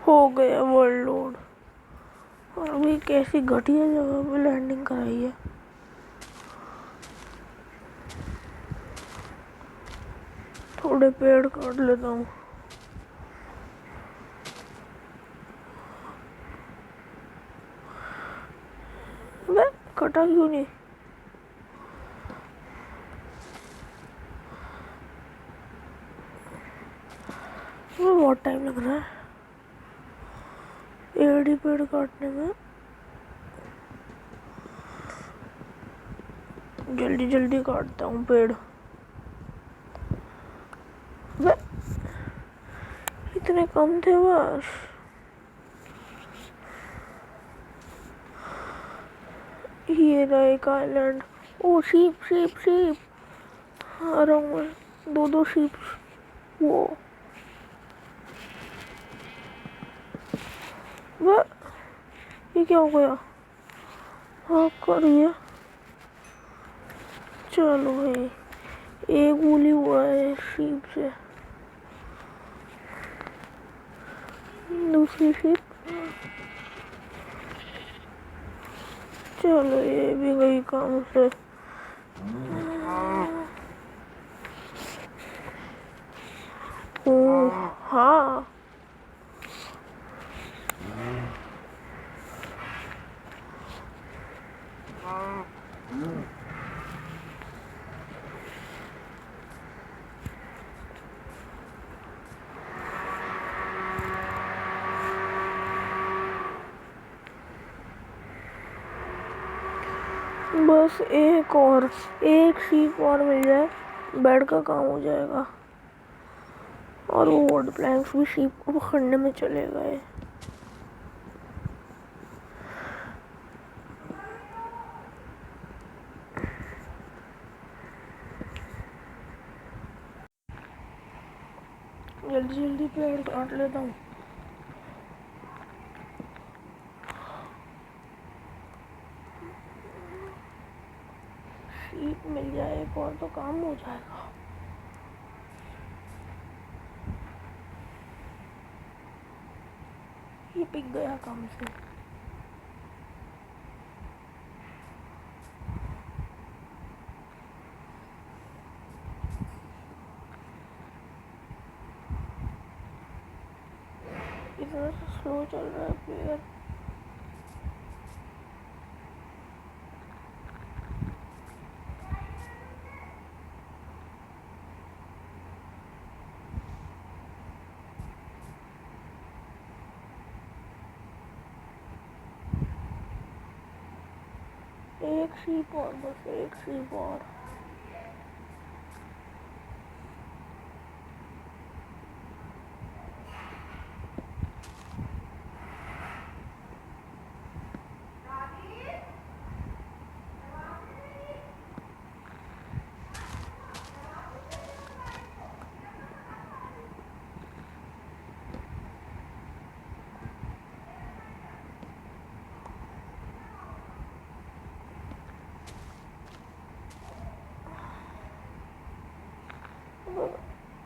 हो गया world load. और अभी कैसी घटिया जगह पे लैंडिंग कराई है। थोड़े पेड़ काट लेता हूँ। कटा क्यों नहीं? बहुत टाइम लग रहा है पेड़ काटने में। जल्दी जल्दी काटता हूँ पेड़। इतने कम थे बस। ये रहा एक आइलैंड। ओ शीप शीप शीप आ रहा हूँ मैं। दो शीप। वो ये क्या हो गया? हाँ करिए। चलो भाई एक गोली हुआ है शीप से। दूसरी शीप। चलो ये भी गई काम से। ओ हाँ बस एक शीप और मिल जाए बेड का काम हो जाएगा। और वो वुड प्लैंक्स भी शीप को पकड़ने में चले गए। जल्दी जल्दी पेड़ काट लेता हूँ। शीप मिल जाए एक और तो काम हो जाएगा। ये पिक गया काम से। इतना स्लो चल रहा है प्लेयर। एक शीप और बस एक शीप और।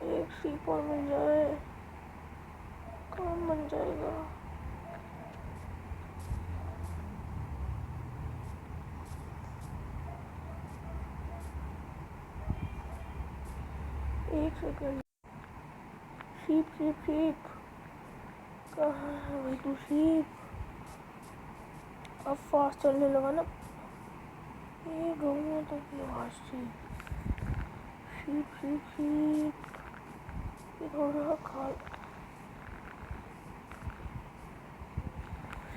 एक शीप और मिल जाए काम बन जाएगा। एक सेकंड। शीप शीप शीप कहाँ है भाई तू शीप? अब फास्ट चलने लगा ना। ये गऊ तो फास्ट शीप शीप शीप। ये थोड़ा खा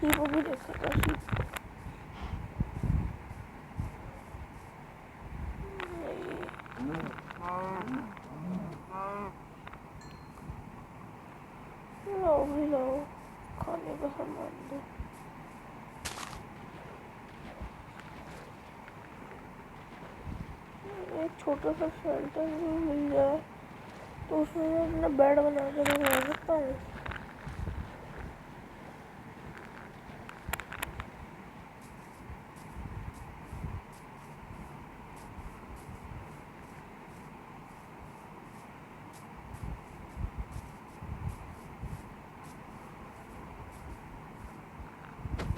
शीप को भी देख सकता शीप। लाओ भी लाओ खाने का सामान दो। एक छोटा सा शेल्टर भी मिल जाए तो उसमें मैं अपना बेड बना के रह सकता हूँ।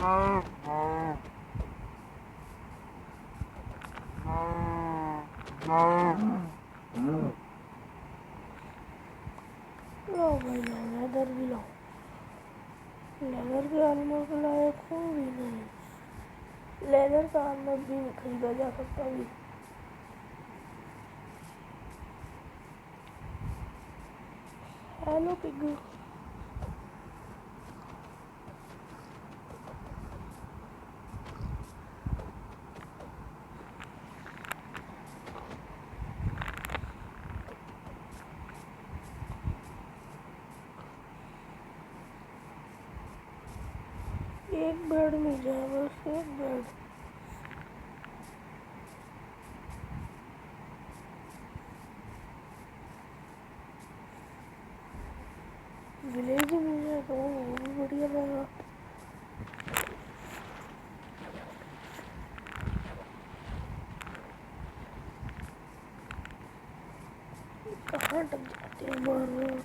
लो भाई लो, लेदर भी लो। लेदर के आर्मर के लायक हूँ भी नहीं। लेदर का आर्मर भी नहीं खरीदा जा सकता भी। हेलो पिग्गू। एक बेड मिल जाए बस, एक बेड। विलेज ही मिल जाए तो वो भी बढ़िया रहेगा। कहाँ तक जाते हैं बार।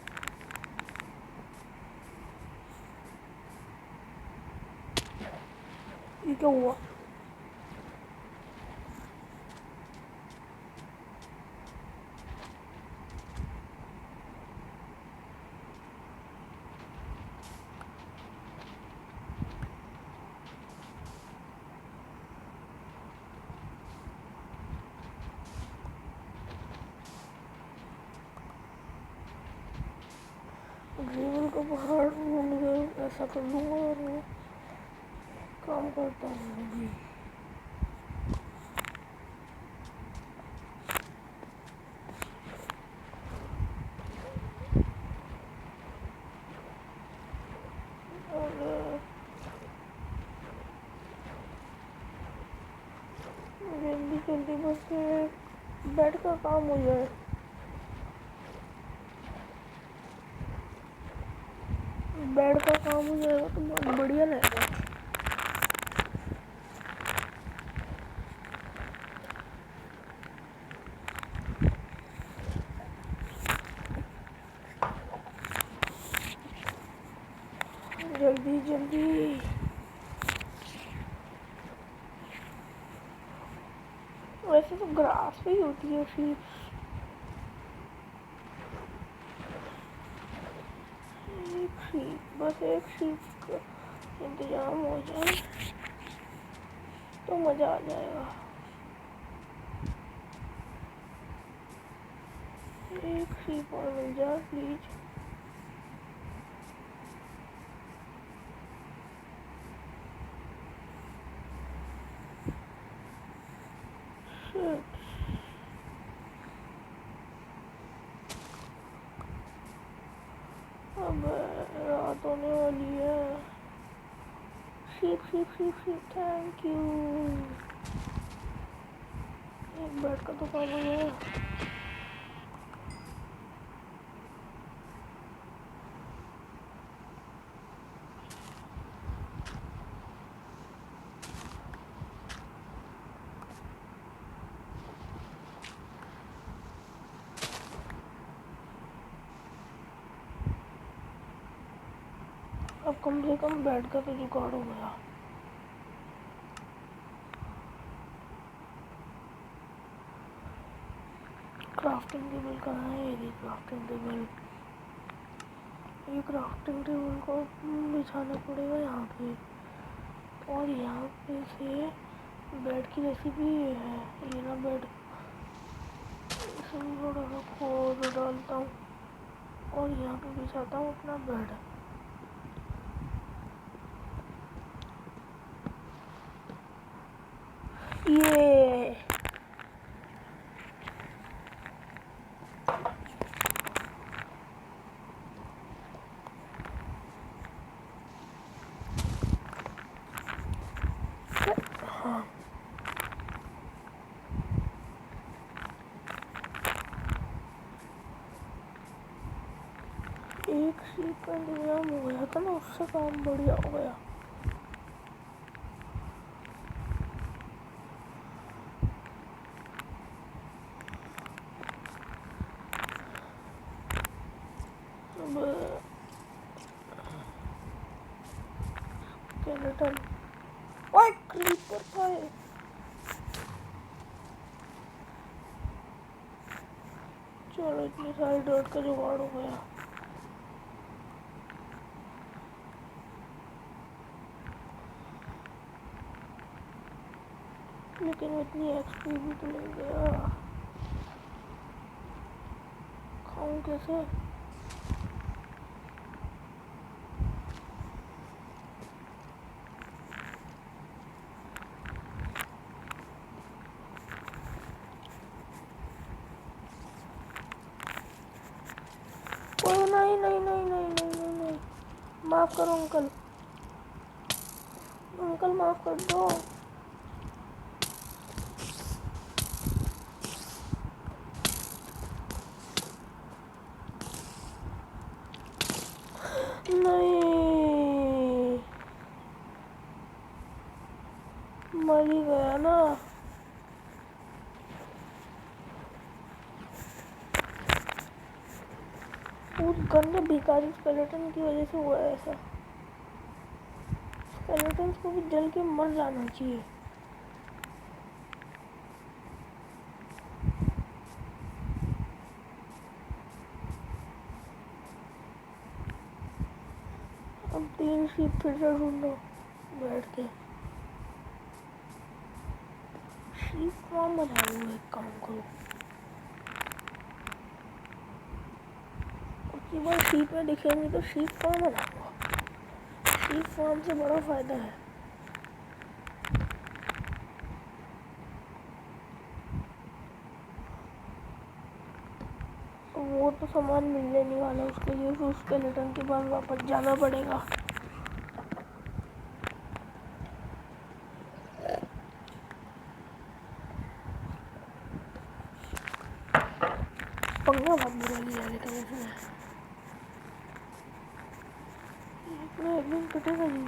ये क्या हुआ? ग्रेवल का पहाड़ ढूंढ के ऐसा कर लूँगा और वो काम करता हूँ अभी। और जल्दी जल्दी बस बेड का काम हो जाए। बेड का काम हो जाएगा तो बहुत बढ़िया रहेगा। जल्दी जल्दी। वैसे तो ग्रास पे ही होती है शीप्स। एक शीप, बस एक शीप का इंतजाम हो जाए तो मज़ा आ जाएगा। एक शीप और मिल जाए प्लीज। अब रात होने वाली है। Sheep sheep sheep sheep, thank you. एक बेड का तो काम हो गया। अब कम से कम बेड का तो जुगाड़ हो गया। क्राफ्टिंग टेबल कहाँ है? ये क्राफ्टिंग टेबल, ये क्राफ्टिंग टेबल को बिछाना पड़ेगा यहाँ पे। और यहाँ पे से बेड की रेसिपी है। ये ना बेड, इसमें थोड़ा सा खोद डालता हूँ और यहाँ पे बिछाता हूँ अपना बेड। ये हाँ, एक शीट का इंतजाम हो गया था ना, उससे काम बढ़िया हो गया। अब स्केलेटन हाय चलो इतनी सारी डॉट का जुगाड़ हो गया। लेकिन इतनी एक्सपी भी तो ले गया, खाऊं कैसे? ओ नहीं नहीं नहीं नहीं नहीं नहीं नहीं, माफ करो अंकल, अंकल माफ कर दो। नहीं मर ही गया ना। उस गंदे भिखारी स्केलेटन की वजह से हुआ है ऐसा। स्केलेटन को भी जल के मर जाना चाहिए। अब 3 शीप फिर से ढूंढो बैठ के। शीप फार्म बना लो, एक काम करो, उसकी बार शीप में दिखेंगी तो शीप फार्म बना लो। शीप फार्म से बड़ा फायदा है। वो तो सामान मिलने नहीं वाला, उसके लिए फिर स्केलेटन के पास वापस जाना पड़ेगा। पंगा बहुत बुरा लिया लेकिन उसने, इतना एक दिन कटेगा नहीं।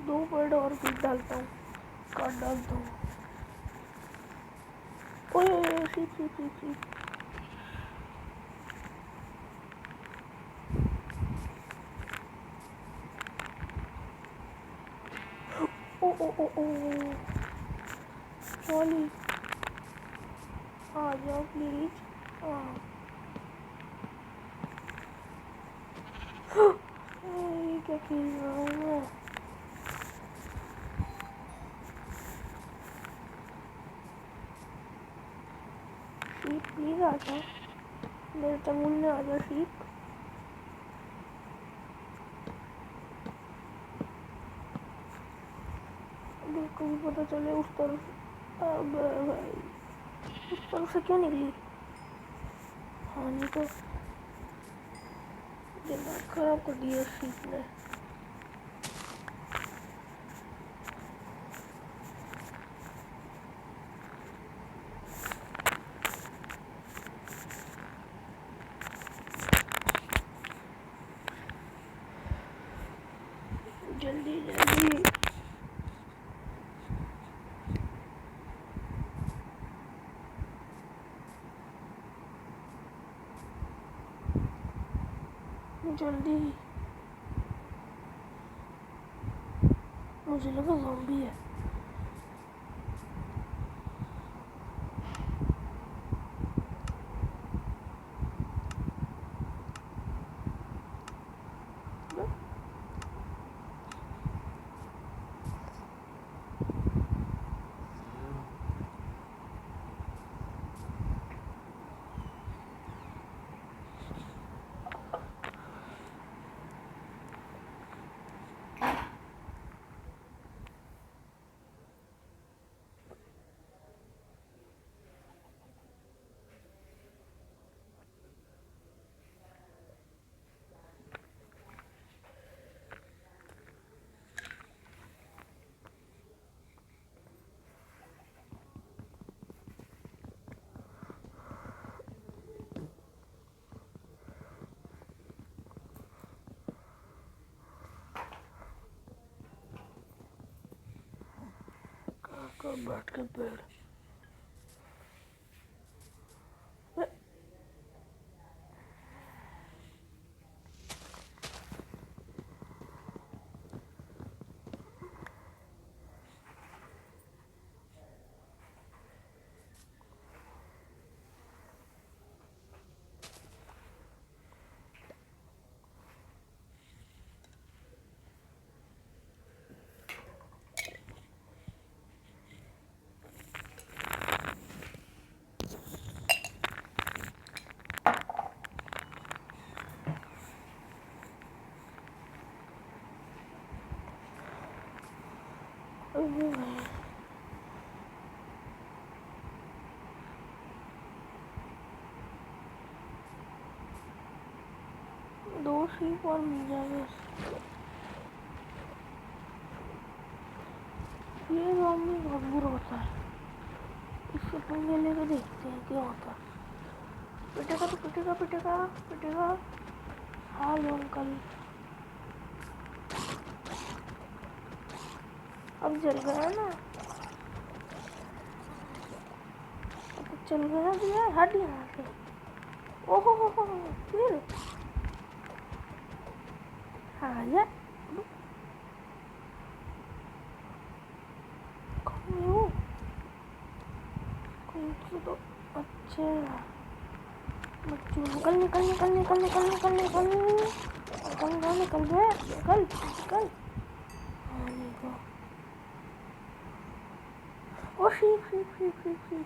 दो पेड़ और बीज डालता हूँ, काट डालता हूँ। ओए शीप शीप शीप शीप। ओ ओ ओ ओ सॉरी, आ जाओ प्लीज। ये क्या खेल रहा हूँ मैं? शीप प्लीज आ जाओ, मेरे तमुल में आ जाओ शीप। को भी पता चले उस तरफ। अब भाई उस तरफ से क्यों निकली? हाँ नहीं तो दिमाग खराब कर दिया शीप ने। जल्दी जल्दी जल्दी, मुझे लगा ज़ॉम्बी है। बैठ के पेड़ वो है दो शीप और मिल जाएगा। ये ज़ॉम्बी बहुत बुरा होता है, इससे पंगे लेके देखते हैं क्या होता है। पिटेगा तो पिटेगा पिटेगा पिटेगा। हेलो अंकल, अब जल गया ना, अब चल गया भैया, हट यहाँ से। ओहो हो फिर हाँ ये तो अच्छे बच्चों, निकल निकल निकल निकल निकल निकल निकल निकल निकल निकल गए, निकल निकल। हाँ देखो, ओ sheep sheep sheep sheep sheep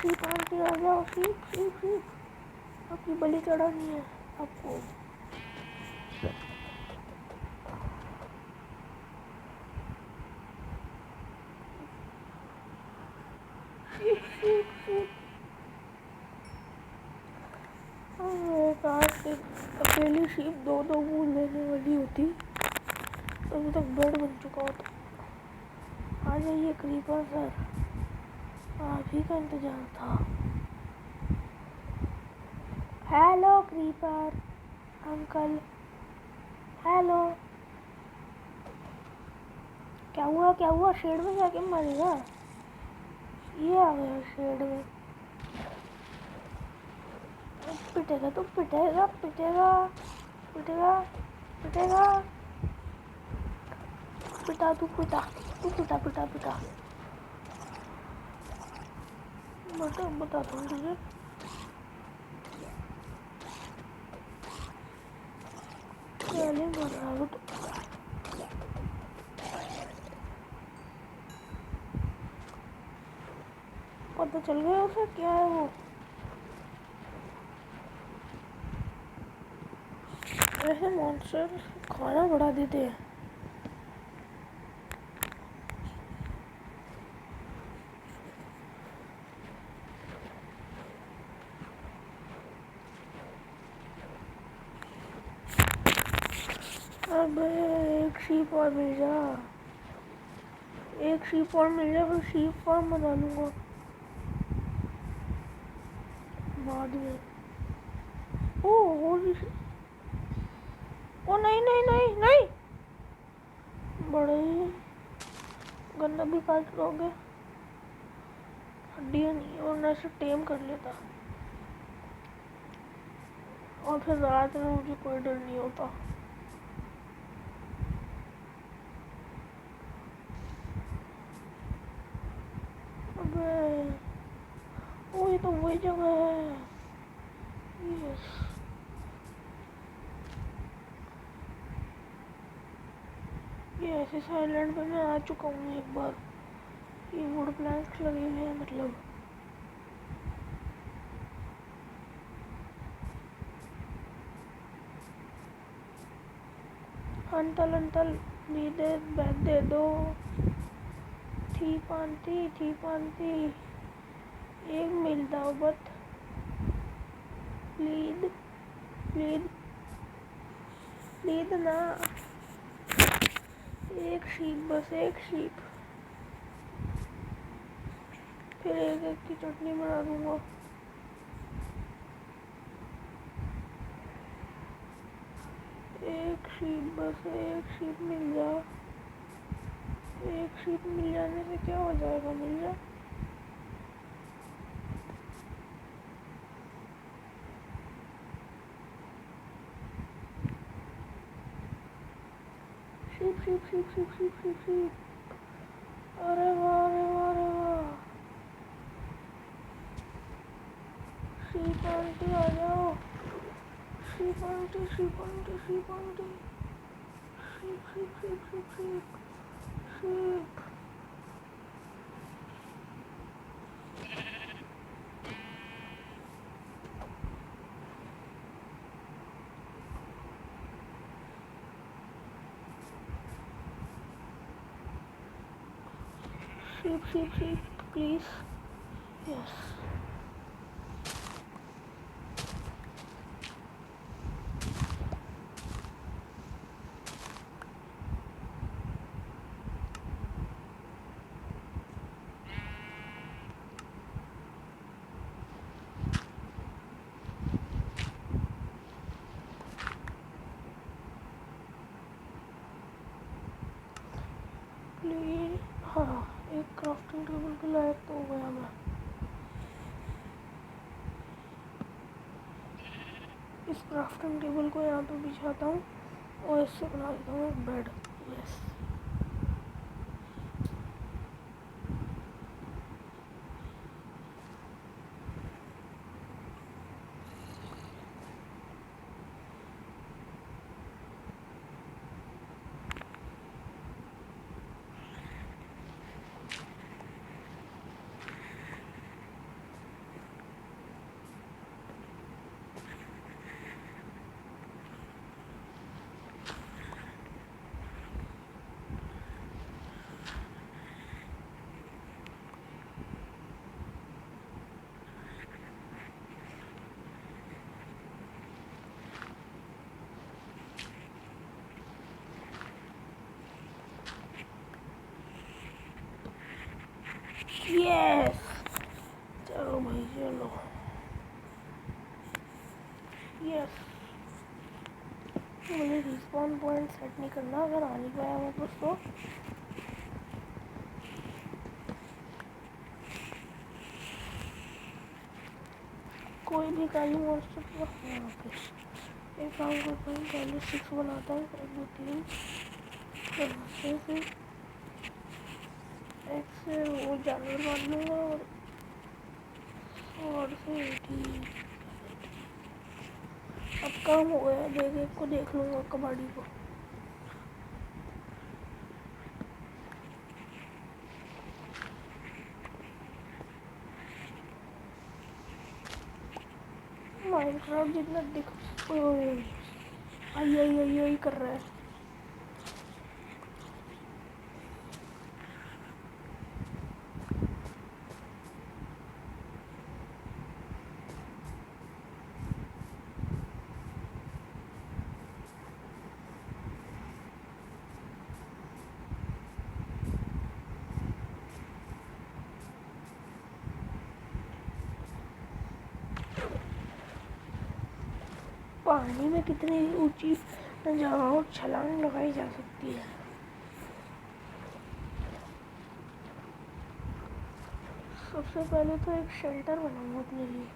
sheep aunty आ जाओ, शीप शीप शीप आपकी बलि चढ़ानी है आपको। शीप शीप शीप काश अकेली शीप दो दो फूल देने वाली होती तो अभी तक बेड बन चुका होता। आ जाइए क्रीपर सर, आप ही का इंतजार था। Hello creeper uncle, hello. क्या हुआ शेड में जाके मरेगा। ये आ गया शेड में, पिटेगा तो पिटेगा पिटेगा पिटेगा पिटेगा। पिटा तू पिटा तू पिटा पिटा पिटा। बता दो तुझे, पहले मर रहा है तो। पता चल गया उसे क्या है वो। ऐसे मॉन्स्टर खाना बढ़ा देते हैं। अब एक शीप और मिल जा, एक शीप और मिल जाए, फिर शीप फार्म बना लूँगा बाद में। ओ नहीं नहीं नहीं नहीं, बड़े गंदा भी काट लोगे, हड्डियाँ नहीं, और मैं इसे टेम कर लेता और फिर रात में मुझे कोई डर नहीं होता। अबे ओ ये तो वही जगह है। यस, ये ऐसे आइलैंड पे मैं आ चुका हूँ एक बार। ये वुड प्लैंक्स लगे हुए हैं मतलब। अंतल अंतल बैग दे दो। थी पांती एक मिलता बट प्लीज प्लीज प्लीज ना, एक शीप बस एक शीप, फिर एक एक की चटनी बना दूंगा। एक शीप बस एक शीप मिल जा, एक शीप मिल जाने से क्या हो जाएगा, मिल जा। Sheep sheep sheep sheep sheep sheep sheep, अरे वाह अरे वाह अरे वाह। शीप आंटी आ जाओ, sheep aunty sheep aunty sheep aunty, sheep sheep sheep sheep sheep sheep. sheep, please. Yes. Please हाँ, एक क्राफ्टिंग टेबल के लायक तो हो गया मैं। इस क्राफ्टिंग टेबल को यहाँ पे बिछाता हूँ और इससे बना देता हूँ बेड। यस। यस, चलो भाई चलो। यस, मुझे रिस्पॉन पॉइंट सेट नहीं करना अगर आ नहीं पाया वापस तो। कोई भी काली मॉन्स्टर तो यहाँ पे एक काम करता हूँ, पहले 6 बनाता हूँ, 1 2 3 से एक से वो जानवर मार लूँगा और से ठीक। अब काम हो गया, एक को देख लूँगा कबाड़ी को। माइनक्राफ्ट जितना दिख आई कर रहा है। पानी में कितनी ऊंची जगहों छलांग लगाई जा सकती है। सबसे पहले तो एक शेल्टर बनाऊंगा अपने लिए।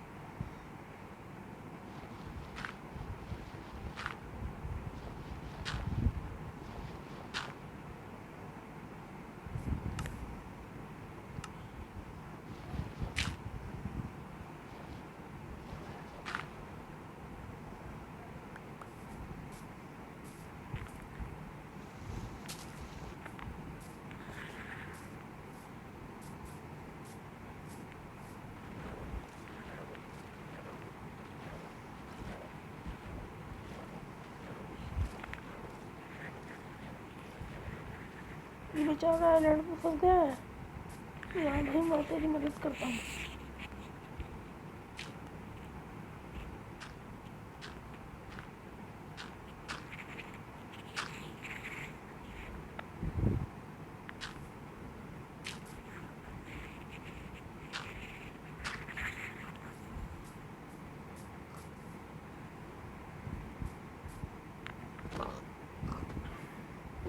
ये बेचारा आइलैंड पे फंस गया है। यहाँ भाई मैं तेरी मदद करता हूँ।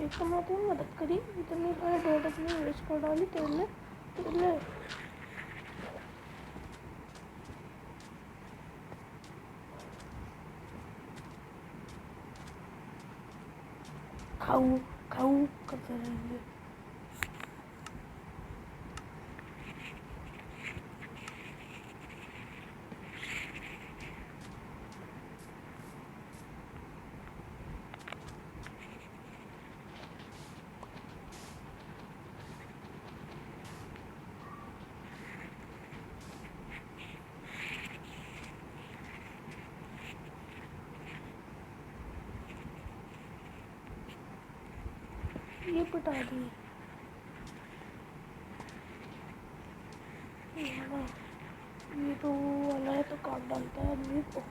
एक तो मैं तेरी मदद करी, इतने सारे डॉट अपने वेस्ट कर डाली तेरे तेरे खाऊ खाऊ करते रहेंगे। ये पिटा दी। ना, ये तो वो वाला है तो काट डालता है आदमी को।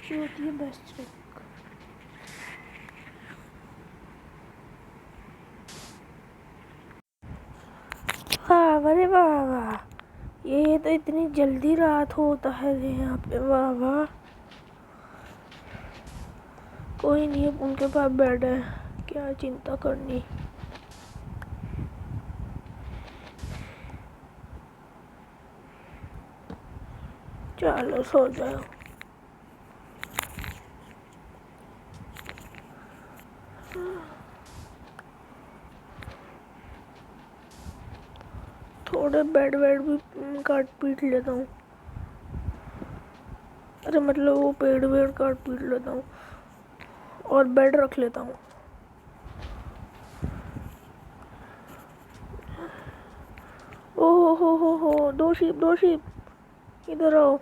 ये होती है बेस्ट ट्रिक। वाह, अरे वाह वाह, ये तो इतनी जल्दी रात होता है यहाँ पे, वाह वाह। कोई नहीं, उनके पास बेड है, क्या चिंता करनी। चलो सो जाओ। थोड़े बेड वेड भी काट पीट लेता हूँ। अरे मतलब वो पेड़ वेड़ काट पीट लेता हूँ और बेड रख लेता हूँ। ओहो हो, दो शीप इधर आओ।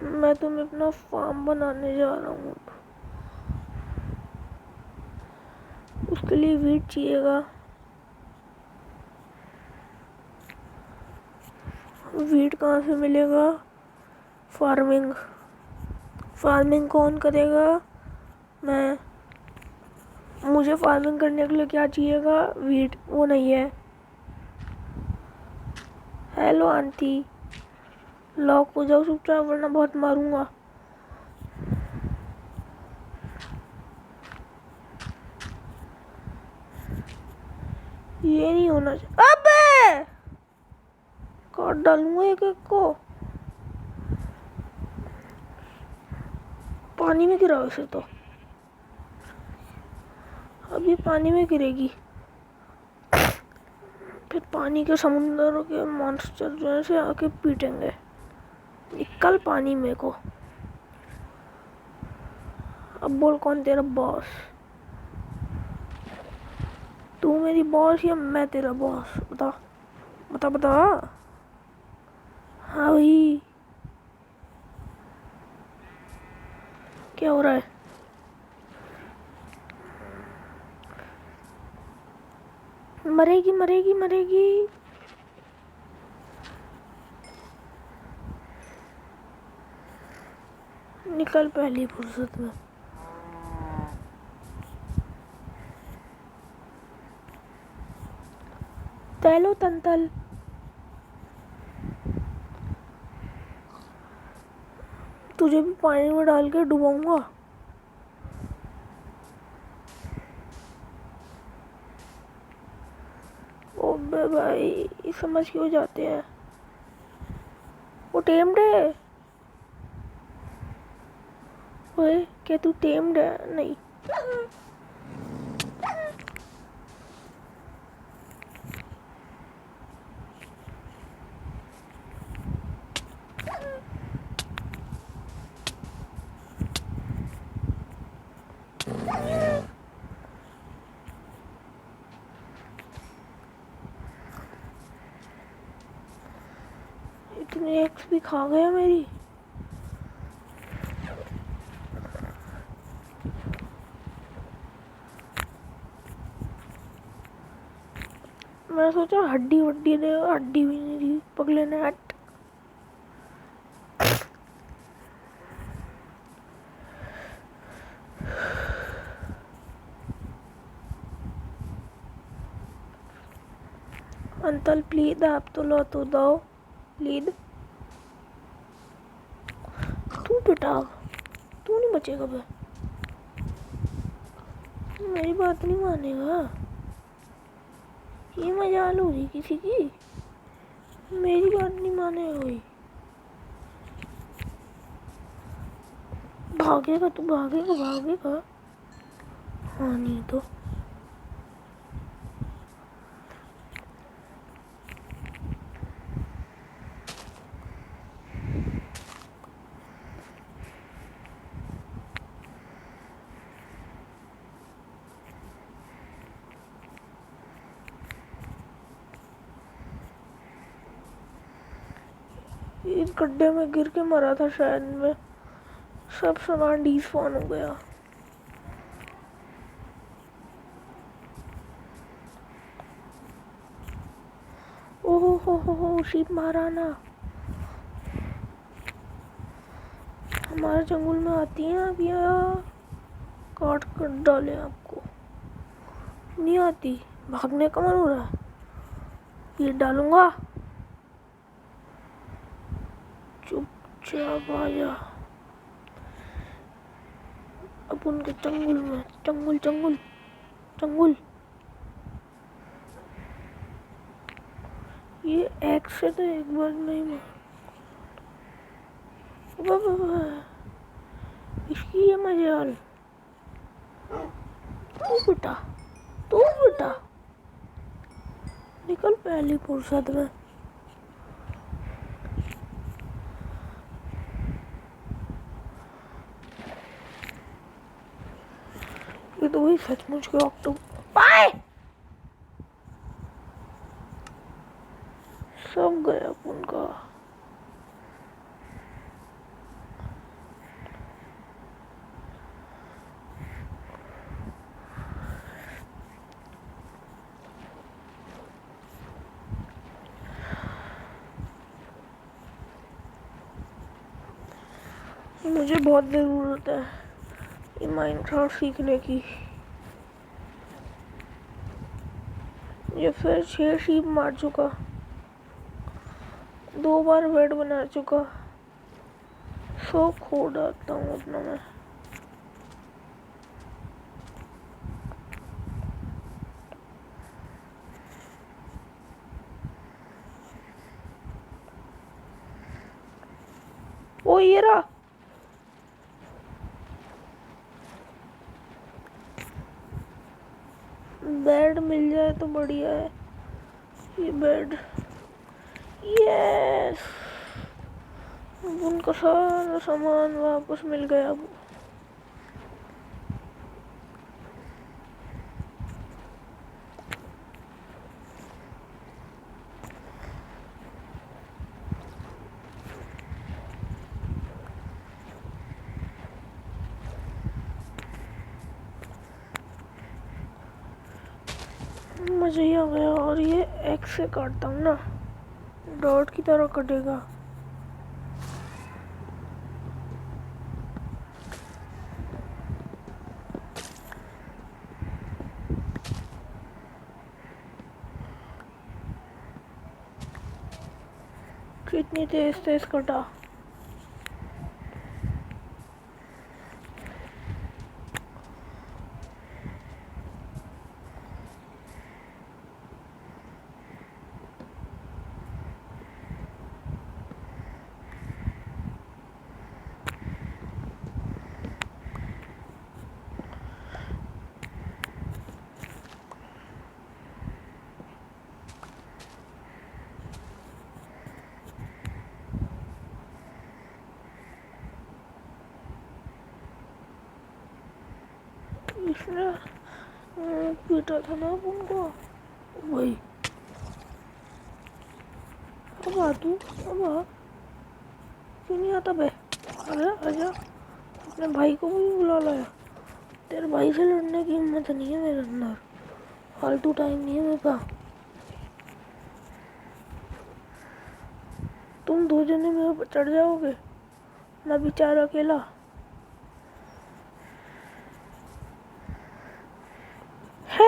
मैं तुम्हें अपना फार्म बनाने जा रहा हूँ। उसके लिए वीट चाहिएगा। वीट कहाँ से मिलेगा? फार्मिंग कौन करेगा? मैं। मुझे फार्मिंग करने के लिए क्या चाहिएगा? वीट। वो नहीं है। हेलो आंटी, लॉक हो जाओ चुपचाप वरना बहुत मारूंगा। ये नहीं होना चाहिए। अबे काट डालूंगा एक एक को। पानी में गिरा वैसे तो, अब ये पानी में गिरेगी, फिर पानी के समुंदर के मॉन्स्टर जो है से आके पीटेंगे। निकल पानी में को। अब बोल कौन तेरा बॉस? तू मेरी बॉस या मैं तेरा बॉस? बता बता बता। हाँ भाई, क्या हो रहा है? मरेगी मरेगी मरेगी। निकल पहली फुर्सत में। तैलो तंतल। तुझे भी पानी में डाल के डुबाऊंगा। ओबे भाई, समझ क्यों जाते हैं? वो टेम्ड है। ओए क्या तू टेम्ड है? नहीं। इतनी एक्स भी खा गया मेरी। मैं सोचा हड्डी वड्डी दे, हड्डी भी नहीं दी पगले ने। हट। अंतल प्लीज आप तो लो तो दो प्लीज। तू बेटा, तू नहीं बचेगा बे। मेरी बात नहीं मानेगा। ये मजाल हो रही किसी की। मेरी बात नहीं मानेगा कोई। भागेगा तू, भागेगा। हाँ नहीं तो। इस गड्ढे में गिर के मरा था शायद में। सब सामान डिस्पॉन हो गया। ओहो हो शीप मारा ना। हमारे जंगल में आती हैं अब या काट कर डाले आपको? नहीं आती, भागने का मन हो रहा है, ये डालूंगा। चुपचाप आ जा। अब उनके जंगल में जंगल जंगल जंगल। ये एक से तो एक बार नहीं मार। इसकी ये मजाल। तू बेटा निकल पहली फुर्सत में। ये तो वही सचमुच के ऑक्टोपस पाए। सब गया उनका। मुझे बहुत ज़रूरत है ये माइनक्राफ्ट सीखने की। ये फिर 6 शीप मार चुका, 2 बार बेड बना चुका। सब खो डालता हूँ अपना मैं। ओ ये रहा। बेड मिल जाए तो बढ़िया है। ये बेड, यस, उनका सारा सामान वापस मिल गया। अब मजा ही आ गया। और ये एक्स से काटता हूँ ना, डॉट की तरह कटेगा। कितनी तेज तेज कटा। इसने पीटा था ना उनको। वही अब आ तू, अब आ। क्यों नहीं आता बे? आजा आजा। अपने भाई को भी बुला लाया। तेरे भाई से लड़ने की हिम्मत नहीं है मेरे अंदर। फालतू टाइम नहीं है मेरे पास। तुम 2 जने मेरे ऊपर चढ़ जाओगे, मैं बेचारा अकेला। हे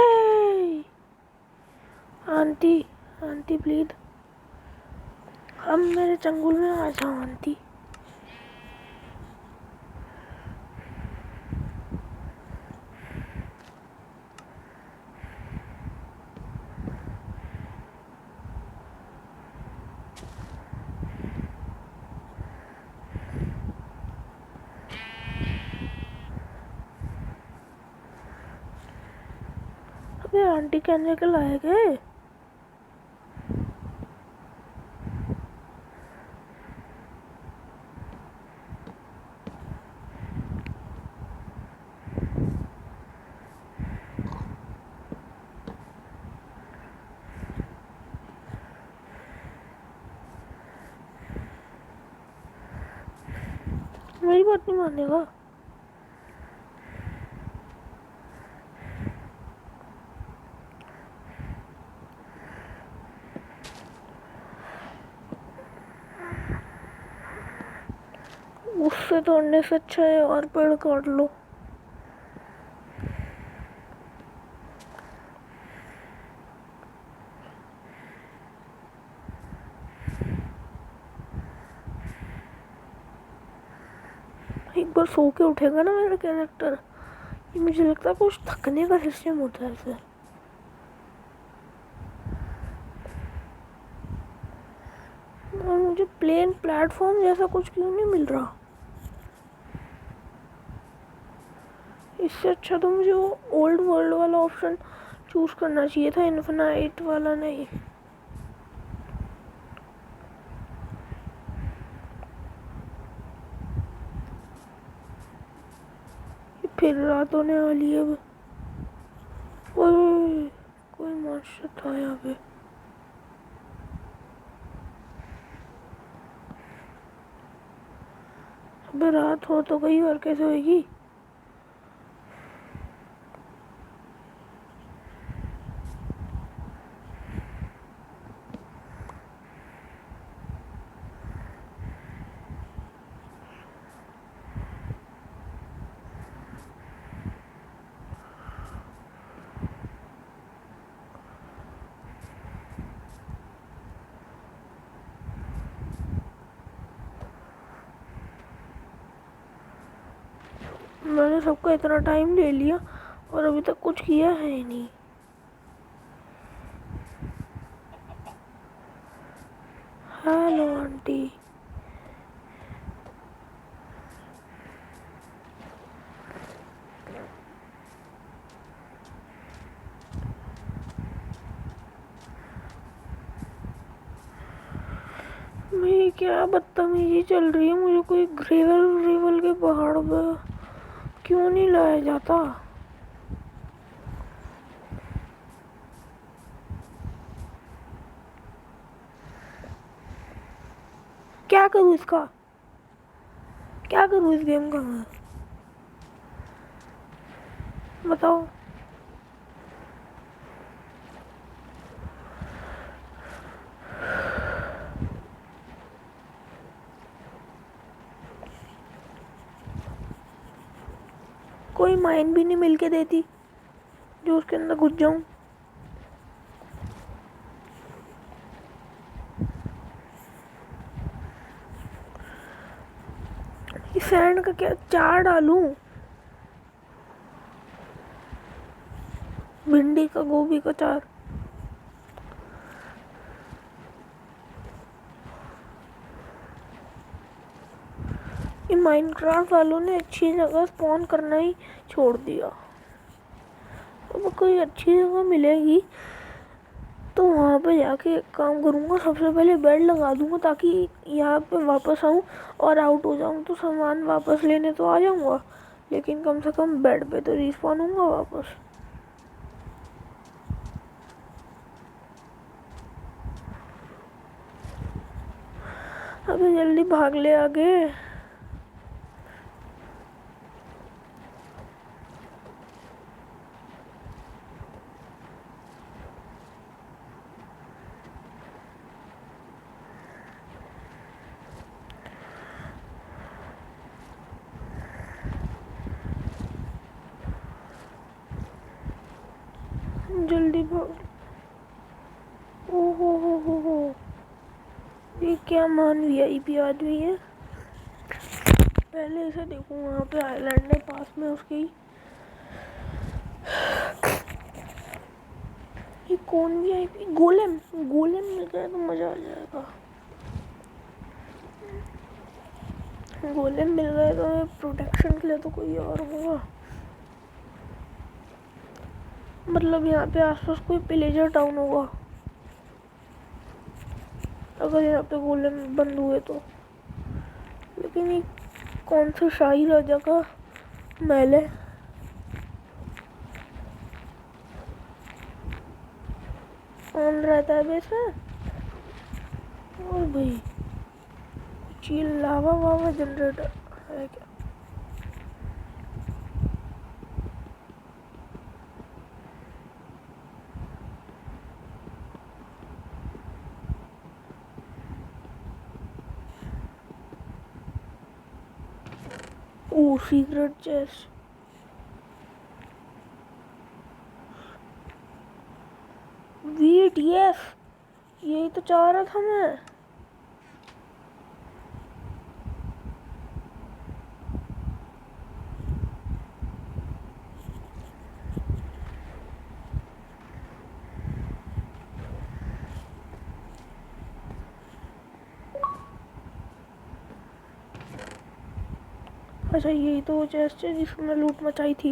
आंटी, आंटी प्लीज, हम मेरे जंगल में आ जाओ आंटी। अबे आंटी कहने के लायक है। मेरी बात नहीं मानेगा। उससे तोड़ने से अच्छा है और पेड़ काट लो। एक बार सो के उठेगा ना मेरा कैरेक्टर, ये मुझे लगता है कुछ थकने का सिस्टम होता है ऐसे। और मुझे प्लेन प्लेटफॉर्म जैसा कुछ क्यों नहीं मिल रहा। इससे अच्छा तो मुझे वो ओल्ड वर्ल्ड वाला ऑप्शन चूज करना चाहिए था, इन्फिनाइट वाला नहीं। फिर रात होने वाली है अब। ओए, कोई मॉन्स्टर था यहाँ पे। अबे रात हो तो गई और कैसे होगी। मैंने सबका इतना टाइम ले लिया और अभी तक कुछ किया है ही नहीं। Hello aunty. मैं क्या बदतमीजी चल रही है। मुझे कोई ग्रेवल के पहाड़ पे क्यों नहीं लाया जाता। क्या करूँ इसका, क्या करूँ इस गेम का मैं, बताओ। कोई माइन भी नहीं मिलके देती जो उसके अंदर घुस जाऊं। इस सैंड का क्या चार डालूं, भिंडी का गोभी का चार। ये माइनक्राफ्ट वालों ने अच्छी जगह स्पॉन करना ही छोड़ दिया। अब कोई अच्छी जगह मिलेगी तो वहाँ पे जाके एक काम करूँगा, सबसे पहले बेड लगा दूँगा ताकि यहाँ पे वापस आऊँ और आउट हो जाऊँ तो सामान वापस लेने तो आ जाऊँगा, लेकिन कम से कम बेड पे तो रिस्पॉन होऊंगा वापस। अबे जल्दी भाग ले आगे। जल्दी भाग। ओहो हो, ये क्या मान वीआईपी आदमी है। पहले इसे देखूं, वहाँ पे आइलैंड है पास में उसके ही। ये कौन वीआईपी, गोलेम गोलेम मिल गया तो मजा आ जाएगा। गोलेम मिल गया तो प्रोटेक्शन के लिए तो कोई और होगा। मतलब यहाँ पे आसपास कोई पिलेजर टाउन होगा अगर यहाँ पे गोलेम बंद हुए तो। लेकिन ये कौन से शाही राजा का महल है। कौन रहता है बेस में। और भाई कुछ ये लावा वावा जनरेटर। है क्या? ओ सीक्रेट चेस्ट। वीट, यस, यही तो चाह रहा था मैं। अच्छा, यही तो वो चेस्ट है जिसमें लूट मचाई थी।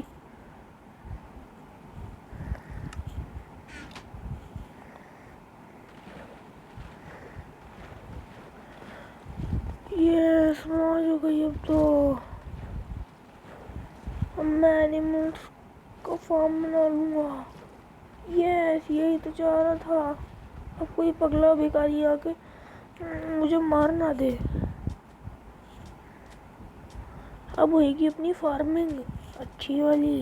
यस, मौज हो गई। अब मैं एनिमल्स का फार्म बना लूँगा। यस, यही तो चाह रहा था। अब कोई पगला भिखारी आके मुझे मार ना दे। अब होएगी अपनी फार्मिंग अच्छी वाली।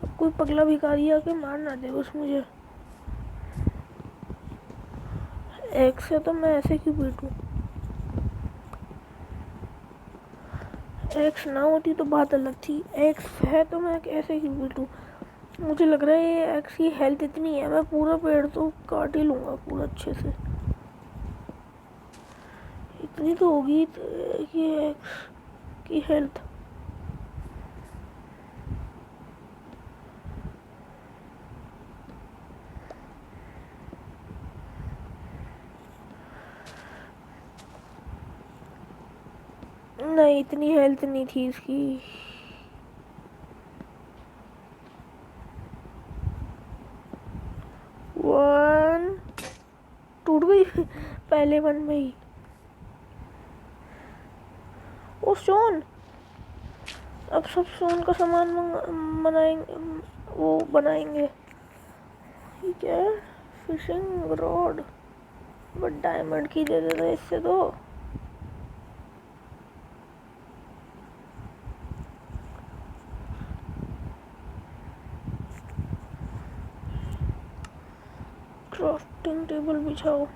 अब कोई पगला भिखारी आके मार ना दे बस मुझे। एक से तो मैं ऐसे क्यों पीटूं? एक्स ना होती तो बात अलग थी, एक्स है तो मैं ऐसे क्यों पीटूं? मुझे लग रहा है ये एक्स की हेल्थ इतनी है, मैं पूरा पेड़ तो काट ही लूँगा पूरा अच्छे से। इतनी तो होगी ये एक्स की हेल्थ। नहीं, इतनी हेल्थ नहीं थी इसकी। वन टूट गई पहले वन में ही। ओ स्टोन, अब सब स्टोन का सामान बनाएंगे, वो बनाएंगे। ठीक है, फिशिंग रॉड, बट डायमंड की दे देना इससे तो। क्राफ्टिंग टेबल बिछाओ।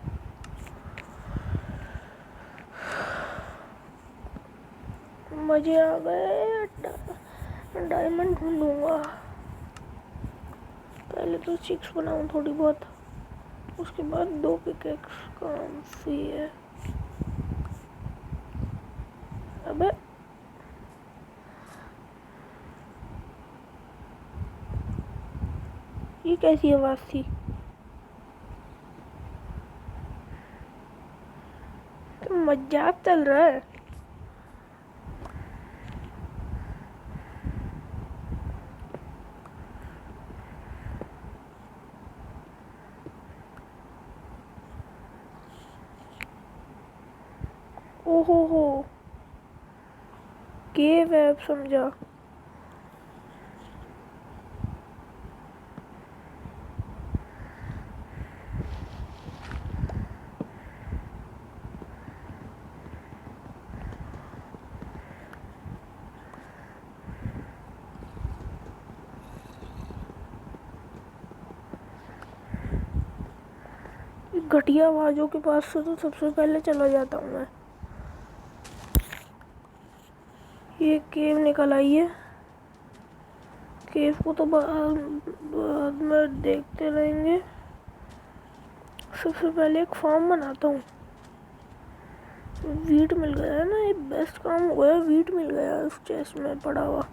मजे आ गए। डायमंड ढूंढूंगा। पहले तो 6 बनाऊं थोड़ी बहुत, उसके बाद 2 पिकेक्स काफी है। अबे ये कैसी आवाज थी? तो मजाक चल रहा है। ओहो हो, केव है, अब समझा। घटिया आवाजों के पास से तो सबसे पहले चला जाता हूँ मैं। ये केव निकल आई है। केव को तो बाद में देखते रहेंगे। सबसे पहले एक फार्म बनाता हूँ। वीट मिल गया है ना, ये बेस्ट काम हुआ है। वीट मिल गया उस चेस्ट में पड़ा हुआ।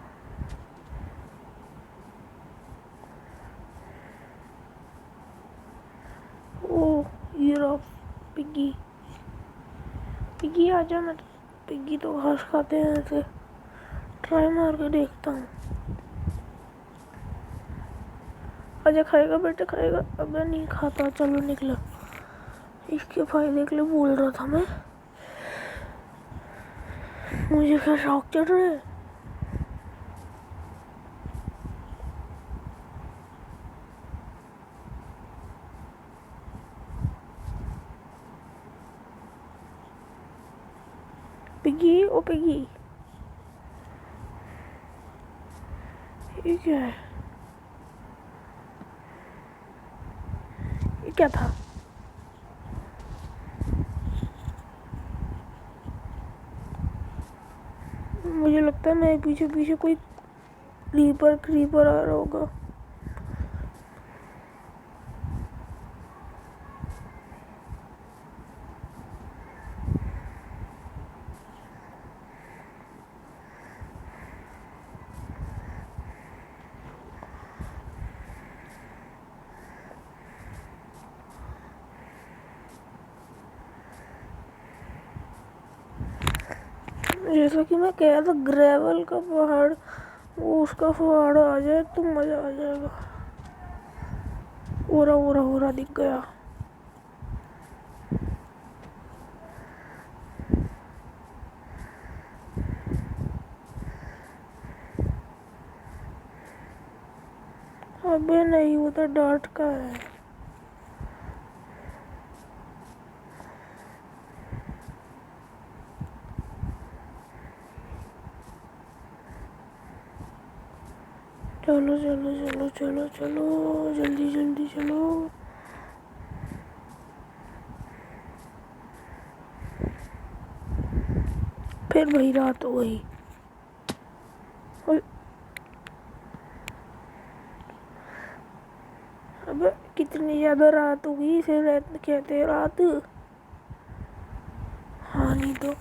ओह, ये रहा पिग्गी। पिग्गी आ जा। मैं पिग्गी तो घास खाते हैं ऐसे। ट्राई मार के देखता हूँ। आजा, खाएगा बेटा, खाएगा। अबे नहीं खाता, चलो निकला। इसके फायदे के लिए बोल रहा था मैं। मुझे क्या शौक चढ़ रहा है। पिगी, ओ पिगी, ये क्या है? ये क्या था? मुझे लगता है मेरे पीछे पीछे कोई क्रीपर आ रहा होगा। जैसा कि मैं कह रहा था, ग्रेवल का पहाड़, वो उसका पहाड़ आ जाए तो मजा आ जाएगा। ओरा दिख गया। अबे नहीं, वो तो डार्ट का है। चलो चलो चलो चलो चलो, जल्दी जल्दी चलो। फिर वही रात हो गई। अब कितनी ज्यादा रात हो गई, इसे रात कहते हैं रात। हाँ नहीं तो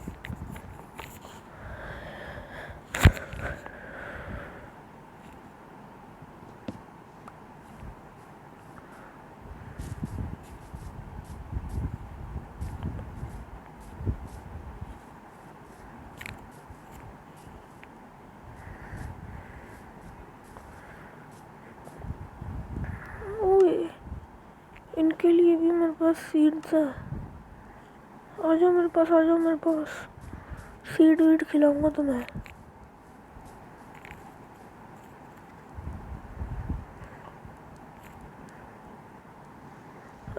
इनके लिए भी मेरे पास सीड्स है। आ जाओ मेरे पास, आ जाओ मेरे पास, सीड वीड खिलाऊंगा तुम्हें।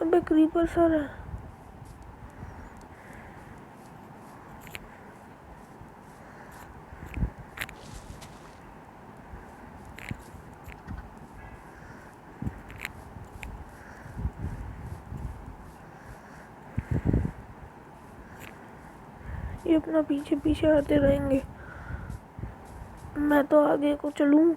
अबे क्रीपर सर है। ये अपना पीछे पीछे आते रहेंगे, मैं तो आगे को चलूं।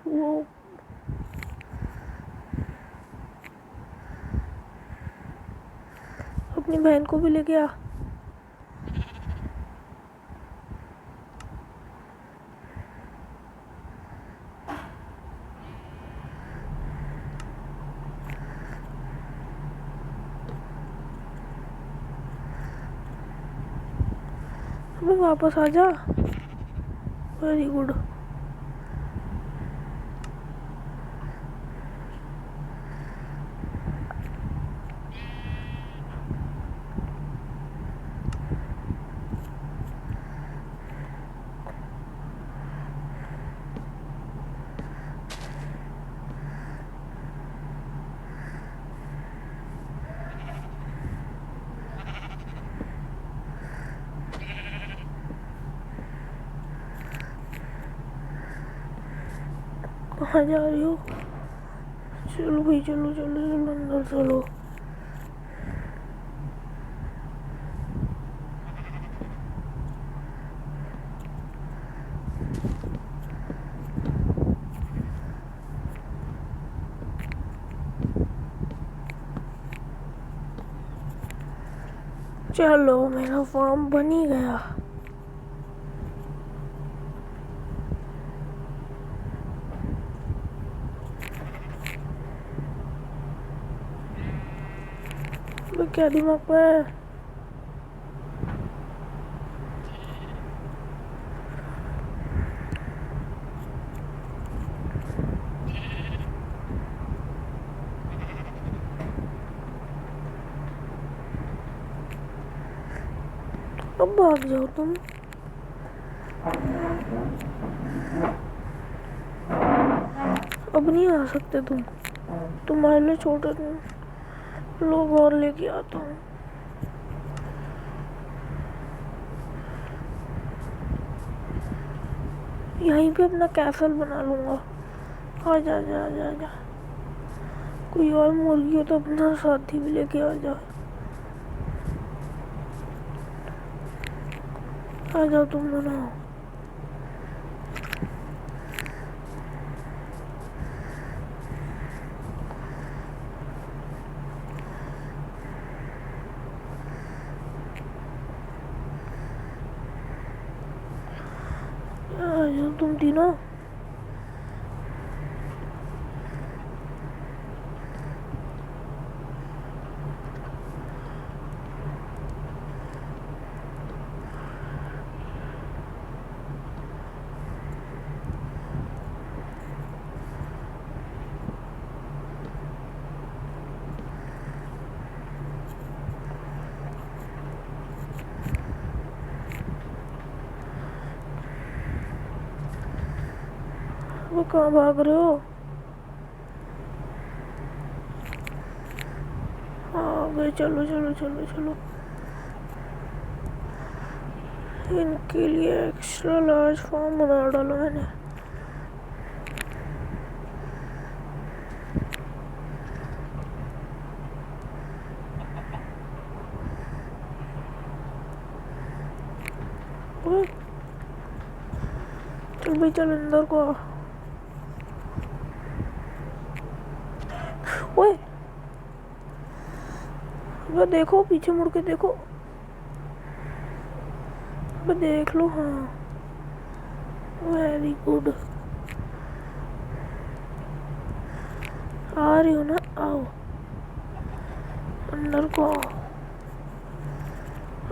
वो अपनी बहन को भी लेके आ। अबे वापस आ जा। Very good. कहाँ जा रही हो? चलो भाई, चलो चलो चलो, अंदर चलो। चलो, मेरा फार्म बन ही गया। क्या दिमाग पर? अब भाग जाओ तुम। अब नहीं आ सकते तुम, तुम्हारे लिए छोटे लोग और लेके आता हूँ। यहीं पे अपना कैसल बना लूंगा। आ जा जा जा जा। कोई और मुर्गी हो तो अपना साथी भी लेके आ जा। आ जाओ तुम दोनों। आ जाओ तुम तीनों। वो कहाँ भाग रहे हो? आ गए, चलो चलो चलो चलो। इनके लिए एक्स्ट्रा लार्ज फॉर्म बना डाला मैंने। चल भाई चल अंदर को आ। ओए वो देखो, पीछे मुड़ के देखो। वो देख लो। हाँ वेरी गुड। आ रही हो ना, आओ अंदर को आओ।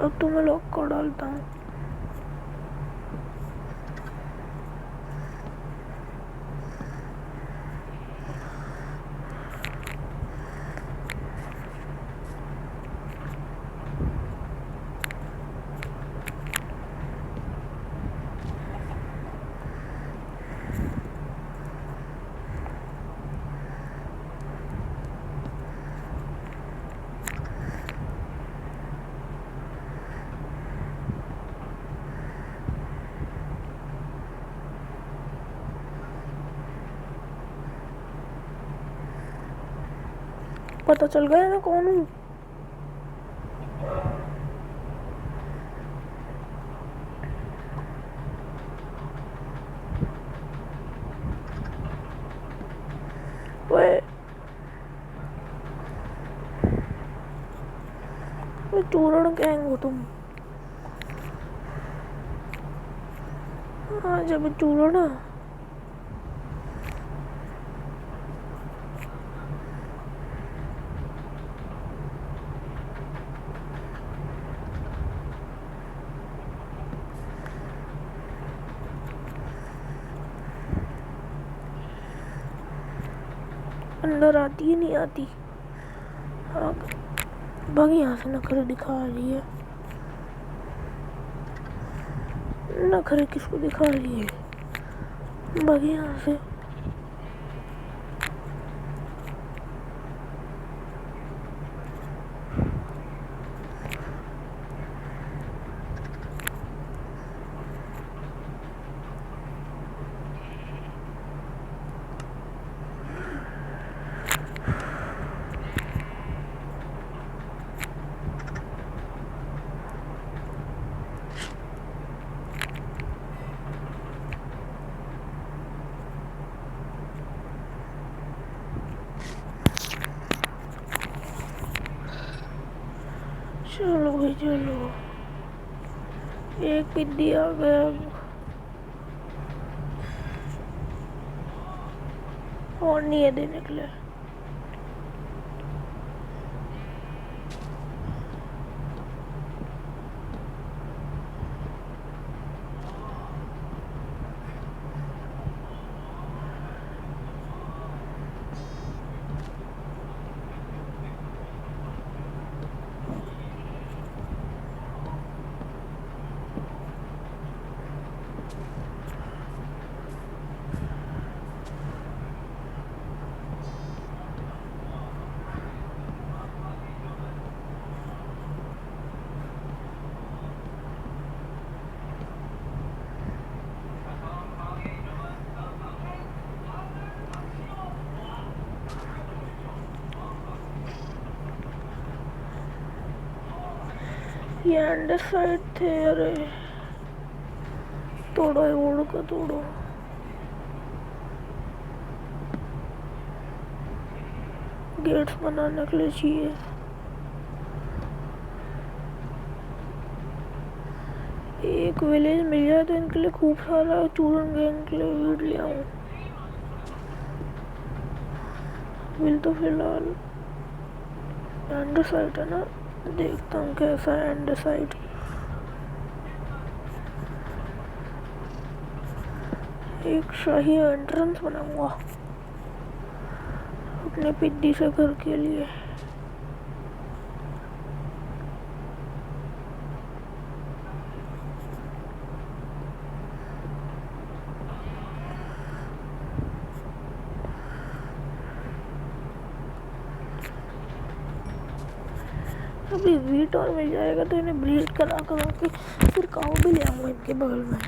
अब तुम्हें लॉक कर डालता हूँ। पता चल गया मैं कौन हूँ? चूरण गैंग हो तुम। हाँ जब चूरण अंदर आती है, नहीं आती। भाग यहाँ से। नखरे दिखा रही है। नखरे किसको दिखा रही है? भाग यहाँ से। चलो भाई चलो। एक पिद्दी आ गया। और नहीं है देने के लिए। ये अंडर साइड थे। अरे तोड़ो वोड को तोड़ो। गेट्स बनाने के लिए चाहिए। एक विलेज मिल जाए तो इनके लिए खूब सारा चूरन गैंग के लिए वीड ले आऊँ। मिल तो फिलहाल अंडर साइड है ना, देखता हूँ कैसा है अंडर साइड। एक शाही एंट्रेंस बनाऊंगा अपने पिद्दी से घर के लिए। अभी वीट और मिल जाएगा तो इन्हें ब्रीड करा करा के फिर काऊ भी ले आऊंगा इनके बगल में।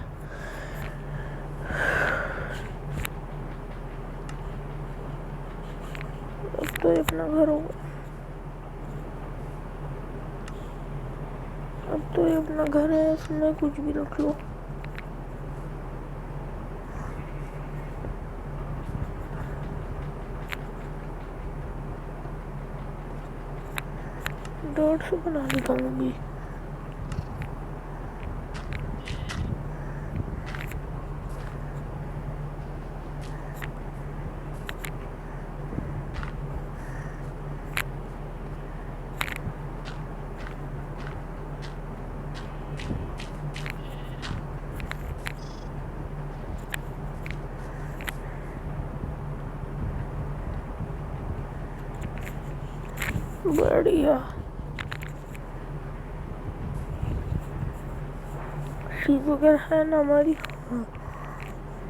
अब तो ये अपना घर होगा। अब तो ये अपना घर है, इसमें कुछ भी रख लो। डॉट से बना देता हूँ अभी। बढ़िया। शीप वगैरह है ना हमारी। हाँ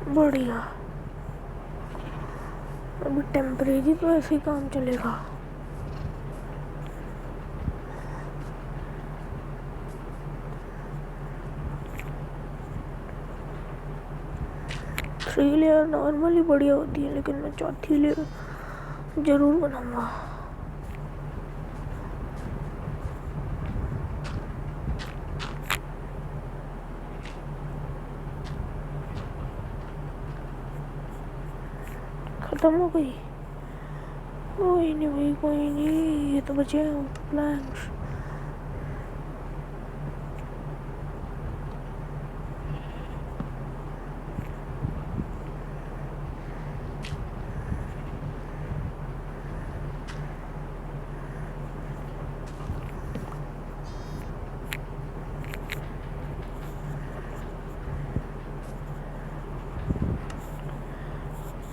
बढ़िया। अभी टेम्परेरी तो ऐसे ही काम चलेगा। थ्री लेयर नॉर्मली बढ़िया होती है, लेकिन मैं चौथी लेयर जरूर बनाऊंगा। खत्म हो गई। कोई नहीं भाई, कोई नहीं, ये तो बचे प्लांट्स।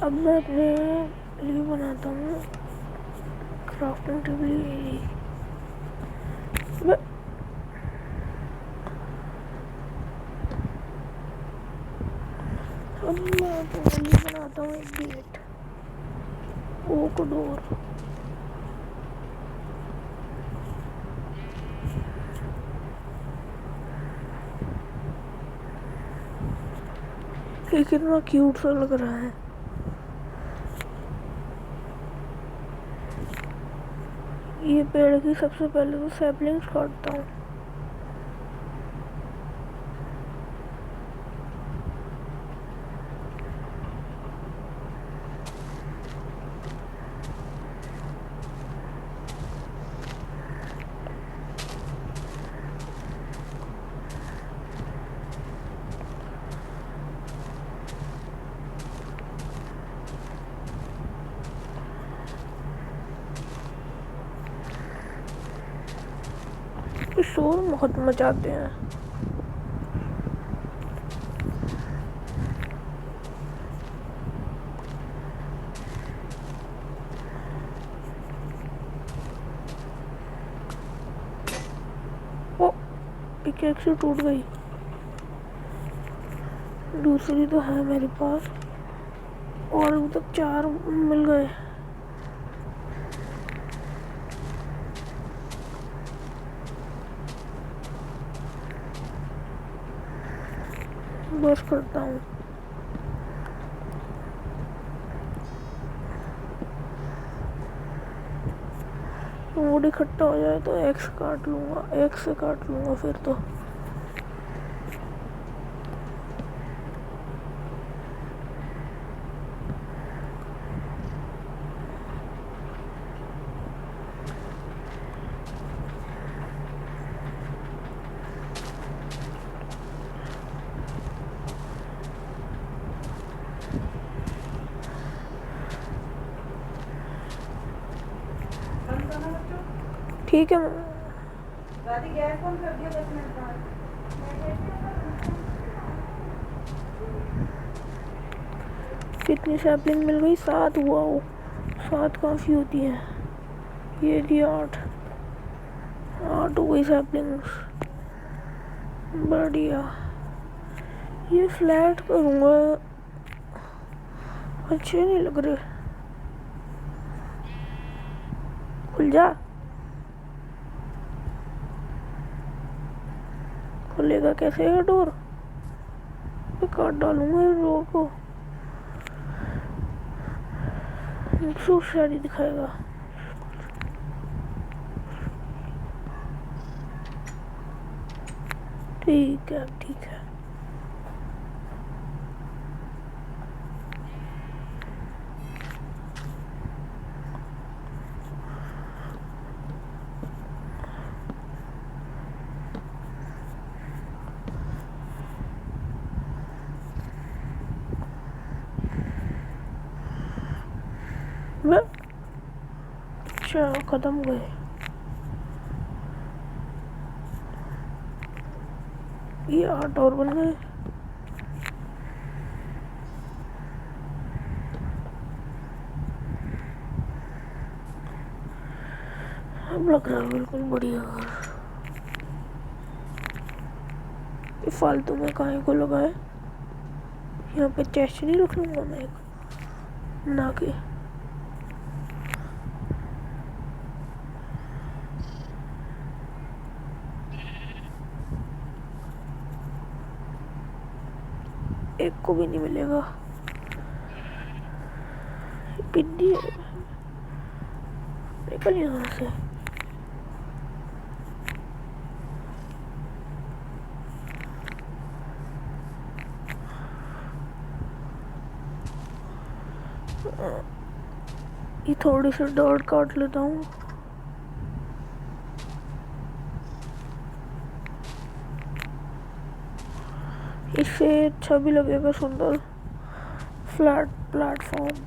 अब मैं अपने लिए बनाता हूँ क्राफ्टिंग टेबल। अब मैं अपने लिए बनाता हूँ एक गेट, ओक डोर। ये कितना क्यूट सा लग रहा है। ये पेड़ की सबसे पहले तो सैपलिंग्स काटता हूँ। शोर बहुत मचाते हैं। ओ पिकैक्स टूट गई। दूसरी तो है मेरे पास, और अभी तक 4 मिल गए। बस करता हूँ। मूड इकट्ठा हो जाए तो एक्स काट लूँगा, एक्स से काट लूँगा फिर तो। ठीक है दादी गैस बंद कर दिया 10 मिनट बाद। कितनी सैपलिंग मिल गई? 7 हुआ हो, 7 काफ़ी होती है। ये दिया 8, 8 हो गई सैपलिंग्स, बढ़िया। ये फ्लैट करूँगा, अच्छे नहीं लग रहे। खुल जा, खुलेगा कैसे है डोर? काट डालूंगा इस डोर को, शादी दिखाएगा। ठीक है ठीक है। अच्छा खत्म गए। ये 8 और बन गए। अब लग रहा है बिल्कुल बढ़िया। ये फालतू में काहे को लगाए? यहाँ पे चेस्ट नहीं रख लूँगा मैं एक ना के। एक को भी नहीं मिलेगा। पिड्डी निकल यहाँ से। ये थोड़ी सी डॉट काट लेता हूँ। इससे अच्छा भी लगेगा, सुंदर फ्लैट प्लेटफॉर्म।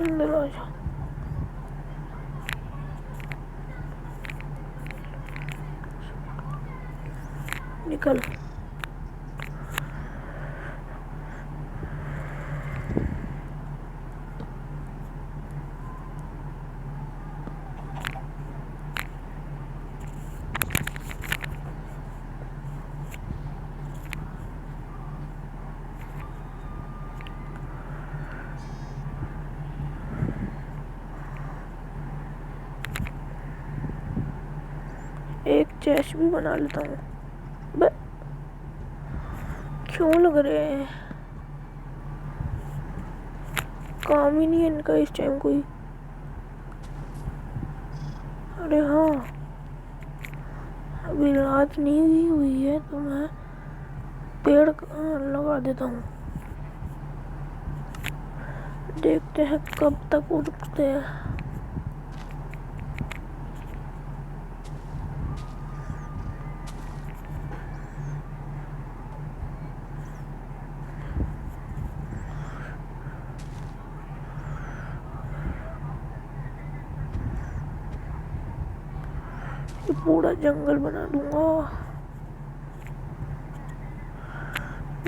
अंदर आ जा। निकल। एक चेस्ट भी बना लेता हूँ। क्यों लग रहे हैं? काम ही नहीं है इनका इस टाइम कोई। अरे हाँ, अभी रात नहीं हुई है तो मैं पेड़ लगा देता हूँ, देखते हैं कब तक उगते हैं। ये पूरा जंगल बना दूंगा।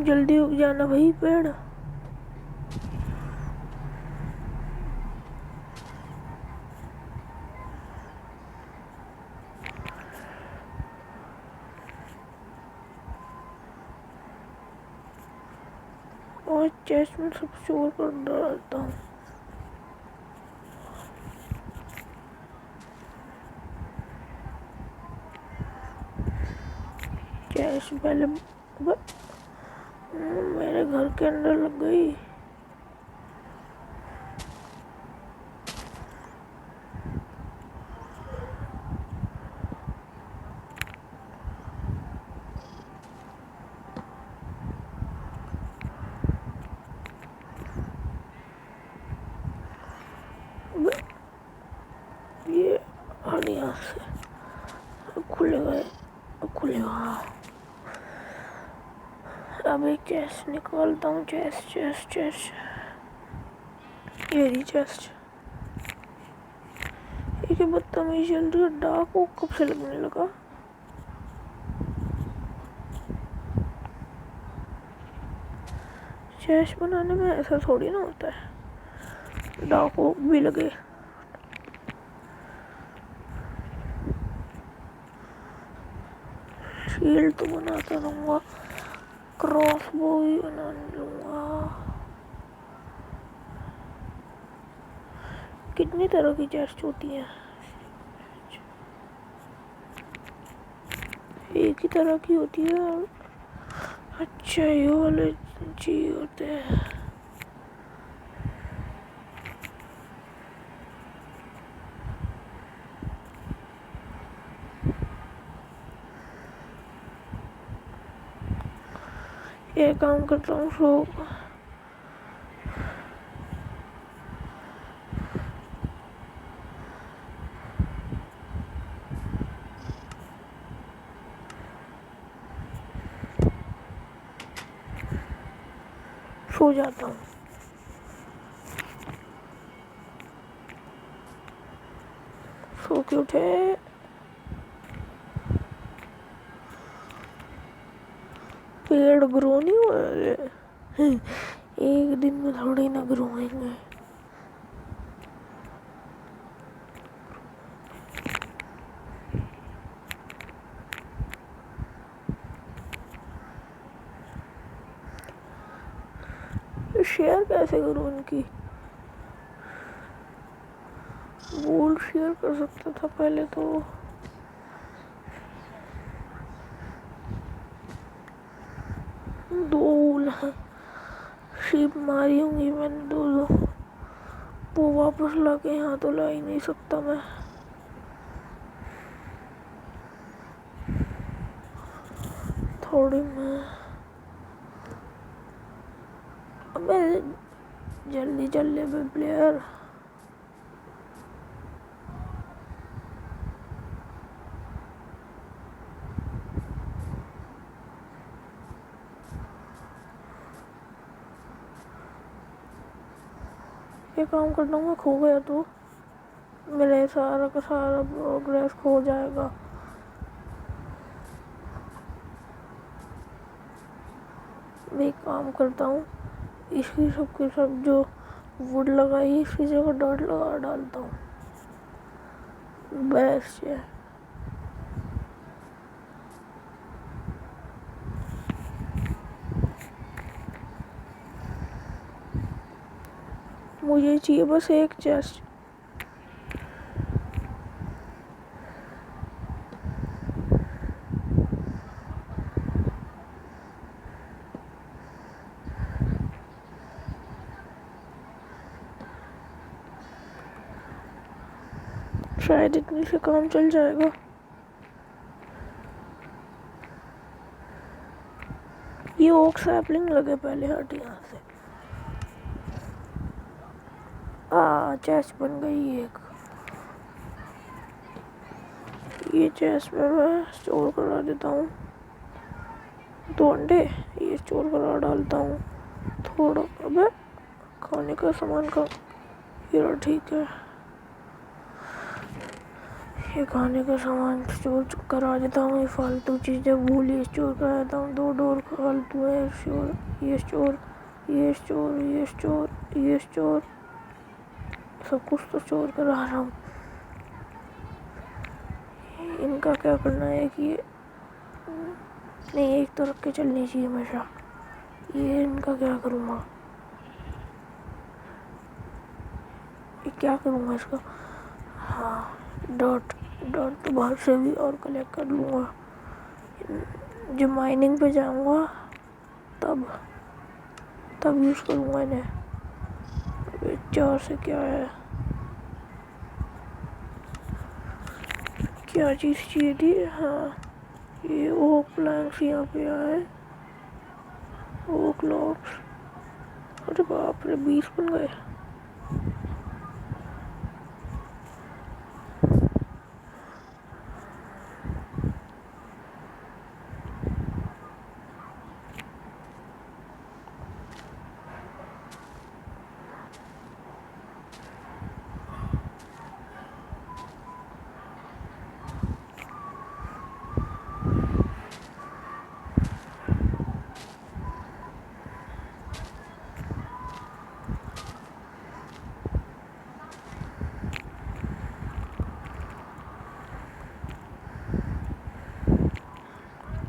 जल्दी उग जाना भाई पेड़। और चेस्ट में सब स्टोर कर डालता हूँ। चेस्ट पहले मेरे घर के अंदर लग गई। ये यहाँ से खुलेगा, खुलेगा। अब एक चेस्ट निकालता हूँ। चेस्ट चेस्ट चेस्ट, ये रही चेस्ट। एक बदतमीज चल रही है। डार्क को कब से लगने लगा? चेस्ट बनाने में ऐसा थोड़ी ना होता है, डार्क को भी लगे। शील्ड तो बनाता रहूँगा, क्रॉसबो भी बना लूँगा। कितनी तरह की चेस्ट होती हैं? एक ही तरह की होती है। अच्छा, ये वाले चाहिए होते हैं। ये काम करता हूँ सो जाता हूँ। सो के उठे, पेड़ ग्रो नहीं हुआ है। एक दिन में थोड़ी ना ग्रो होंगे। शेयर कैसे करूँ इनकी? वूल शेयर कर सकता था पहले तो। दो वूल हैं, शीप मारी होंगी मैंने दो। वो वापस लाके यहाँ तो ला ही नहीं सकता मैं। थोड़ी मैं, अबे जल्दी चल ले प्लेयर। ये काम करना मैं खो गया तो मेरे सारा का सारा प्रोग्रेस खो जाएगा। मैं एक काम करता हूँ, इसकी सबके सब जो वुड लगाई इसकी जगह डॉट लगा डालता हूँ। बेस्ट है। मुझे चाहिए बस एक चेस्ट। शायद इतनी से काम चल जाएगा। ये ओक सैपलिंग लगे पहले, हट यहाँ से। चेस्ट बन गई एक। ये चेस्ट में मैं स्टोर करा देता हूँ 2 अंडे, ये स्टोर करा डालता हूँ थोड़ा। अबे खाने का सामान का ये ठीक है, ये खाने का सामान स्टोर करा देता हूँ। ये फालतू चीज़ें भूली स्टोर करा देता हूँ। 2 डोर फालतू है स्टोर, ये स्टोर, ये स्टोर, ये स्टोर, ये स्टोर, सब कुछ तो स्टोर करा रहा हूँ। इनका क्या करना है कि नहीं, एक तो रख के चलनी चाहिए हमेशा। ये इनका क्या करूँगा, ये क्या करूँगा इसका। हाँ, डॉट तो बाहर से भी और कलेक्ट कर लूँगा। जब माइनिंग पे जाऊँगा तब यूज़ करूँगा इन्हें। 4 से क्या है, क्या चीज़ चाहिए थी। हाँ, ये ओक प्लैंक्स यहाँ पे आए, ओक लॉक्स। अरे बाप रे, 20 बन गए।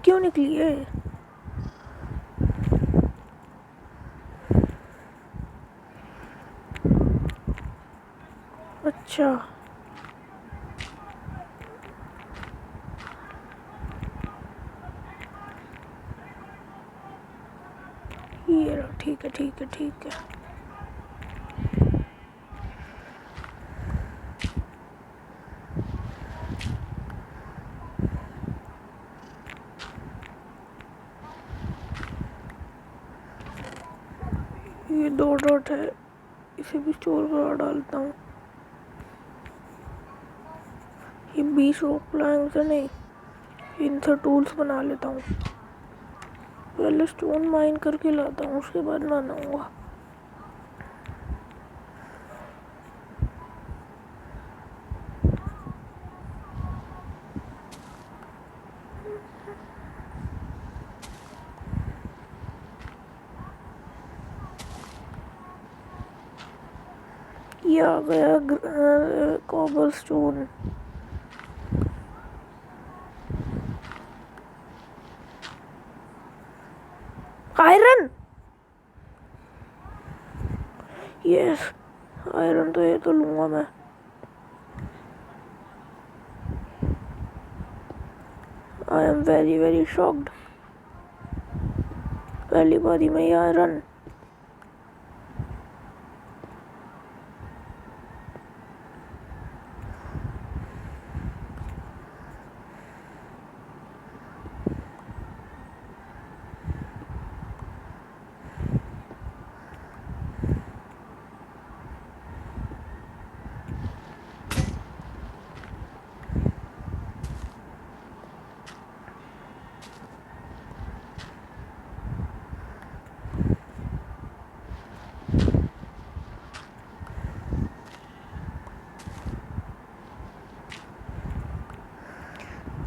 क्यों निकली है? अच्छा, ये ठीक है, ठीक है, ठीक है। ये 2 डॉट है, इसे भी स्टोर करा डालता हूँ। ये 20 ओक प्लैंक्स से नहीं, इनसे टूल्स बना लेता हूँ। पहले स्टोन माइन करके लाता हूँ, उसके बाद बनाऊंगा। ये आ गया cobble stone. Iron, yes, iron तो ये तो लूँगा मैं। I am very very shocked, पहली बारी में ये आयरन।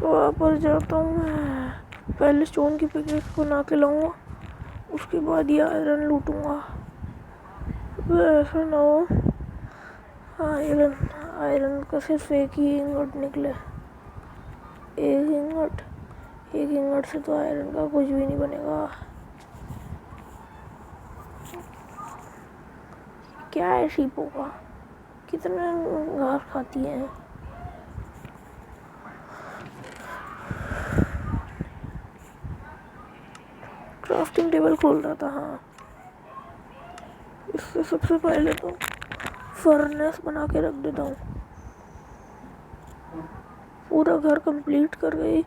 वहाँ पर जाता हूँ मैं, पहले स्टोन की पिकेक्स बना के लाऊंगा, उसके बाद ये आयरन लूटूंगा। ऐसा ना हो आयरन का सिर्फ एक ही इंगट निकले। एक इंगट से तो आयरन का कुछ भी नहीं बनेगा। क्या है शीपों का, कितना घास खाती है। क्राफ्टिंग टेबल खोल रहा था। हाँ, इससे सबसे पहले तो फर्नेस बना के रख देता हूँ। पूरा घर कंप्लीट कर गई,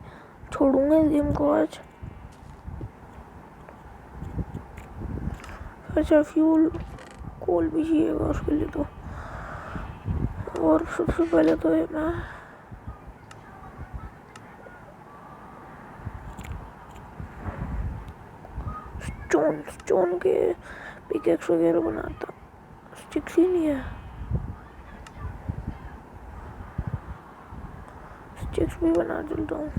छोड़ूंगा इस गेम को आज। अच्छा फ्यूल कोल भी चाहिएगा उसके लिए तो। और सबसे पहले तो ये मैं स्टोन स्टोन के पिकेक्स वगैरह बनाता। स्टिक्स ही नहीं है, स्टिक्स भी बना चलता हूँ।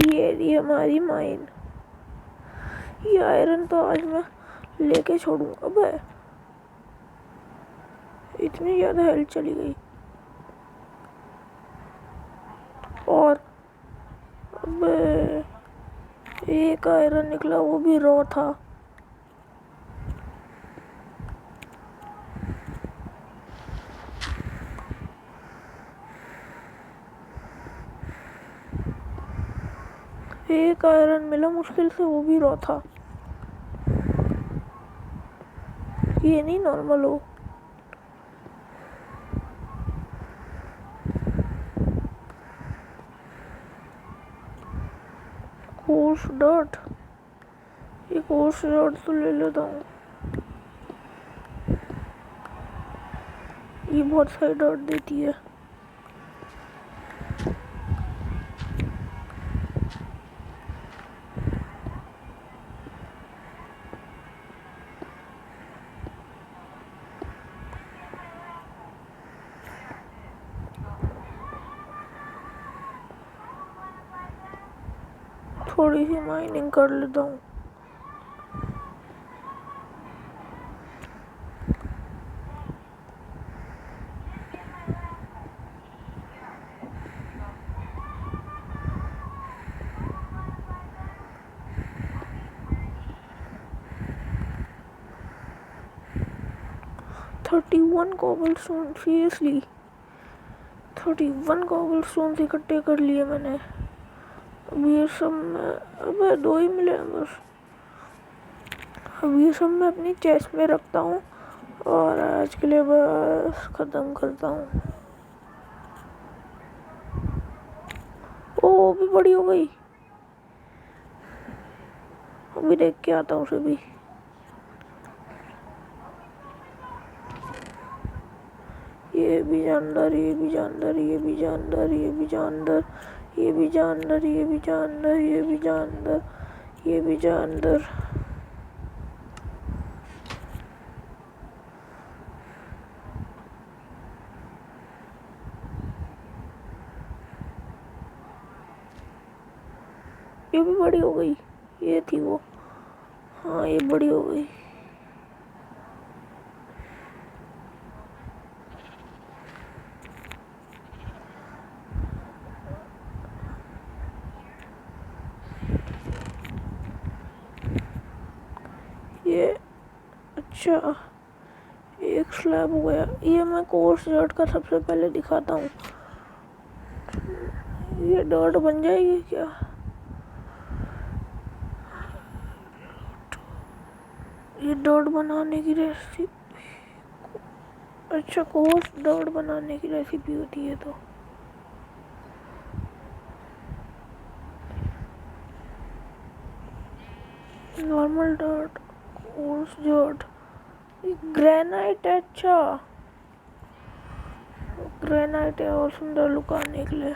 ये रही हमारी माइन। ये आयरन तो आज मैं लेके छोड़ूंगा। अबे इतनी ज़्यादा हेल्थ चली गई। और अबे एक आयरन निकला, वो भी रॉ था। एक आयरन मिला मुश्किल से, वो भी रॉ था। ये नहीं नॉर्मल हो। कोर्स डॉट, ये कोर्स डॉट तो ले लेता हूँ। ये बहुत सारी डॉट देती है। थोड़ी सी माइनिंग कर लेता हूँ। 31 कॉबलस्टोन, सीरियसली 31 कॉबलस्टोन इकट्ठे कर लिए मैंने। अब ये सब मैं, अब 2 ही मिले हैं बस। अब ये सब मैं अपनी चेस्ट में रखता हूँ और आज के लिए बस ख़त्म करता हूँ। ओ भी बड़ी हो गई। अभी देख के आता हूँ उसे भी। ये भी जानदार, ये भी जानदार, ये भी जानदार, ये भी जानदार, ये भी जानदार, ये भी जानदार, ये भी जानदार, ये भी जानदार। ये भी बड़ी हो गई। ये थी वो, हाँ ये बड़ी हो गई। ये अच्छा एक स्लैब हो गया। ये मैं कोर्स डॉट का सबसे पहले दिखाता हूँ। ये डॉट बन जाएगी क्या? ये डॉट बनाने की रेसिपी, अच्छा कोर्स डॉट बनाने की रेसिपी होती है तो। Normal dot, course dot, granite है। अच्छा ग्रेनाइट है और सुंदर लुक आने के लिए।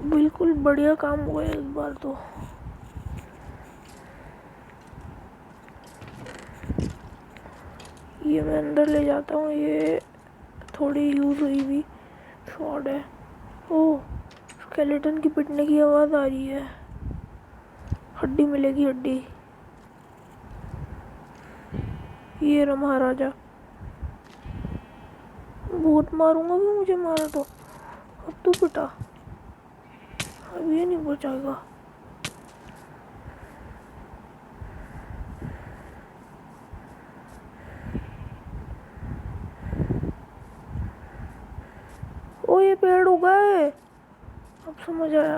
बिल्कुल बढ़िया काम हुआ है इस बार तो। ये मैं अंदर ले जाता हूँ। ये थोड़ी यूज़ हुई भी शॉर्ट है। ओह स्केलेटन की पिटने की आवाज़ आ रही है। हड्डी मिलेगी, हड्डी। ये रहा महाराजा। बहुत मारूंगा भी, मुझे मारा तो। अब तू पिटा, अब ये नहीं बचाएगा। अब समझ आया।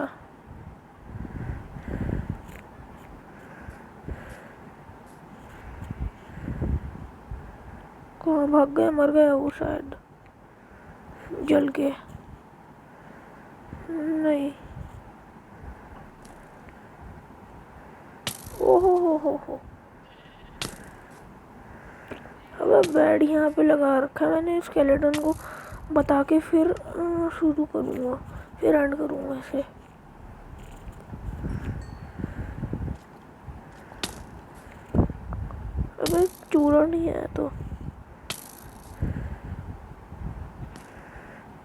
कहाँ भाग गए? मर गया वो शायद जल के। नहीं। ओहो हो। अबे बेड यहाँ पे लगा रखा है मैंने स्केलेटन को बता के, फिर शुरू करूँगा, फिर एंड करूँगा इसे। अबे चूरा नहीं है तो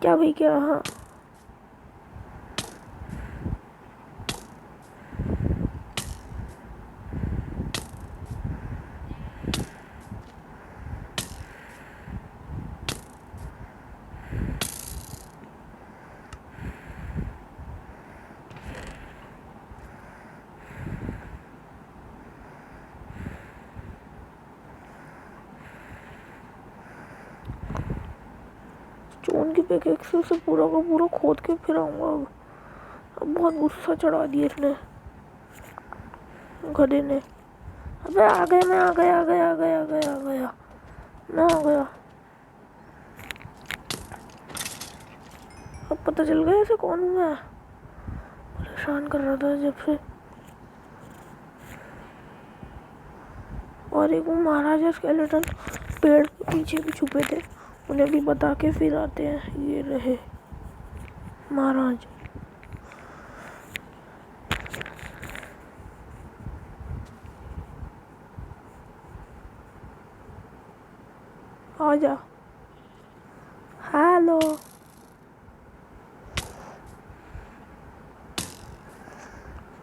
क्या भाई क्या? हाँ स्टोन की पिकेक्स से पूरा का पूरा खोद के फिर आऊँगा। अब बहुत गुस्सा चढ़ा दिया इसने, गधे ने। अबे आ गया, मैं आ गया मैं आ गया। अब पता चल गया इसे कौन हूँ मैं। परेशान कर रहा था जब से। और एक वो महाराजा स्केलेटन पेड़ के पीछे भी छुपे थे, उन्हें भी बता के फिर आते हैं। ये रहे महाराज। आजा। हेलो।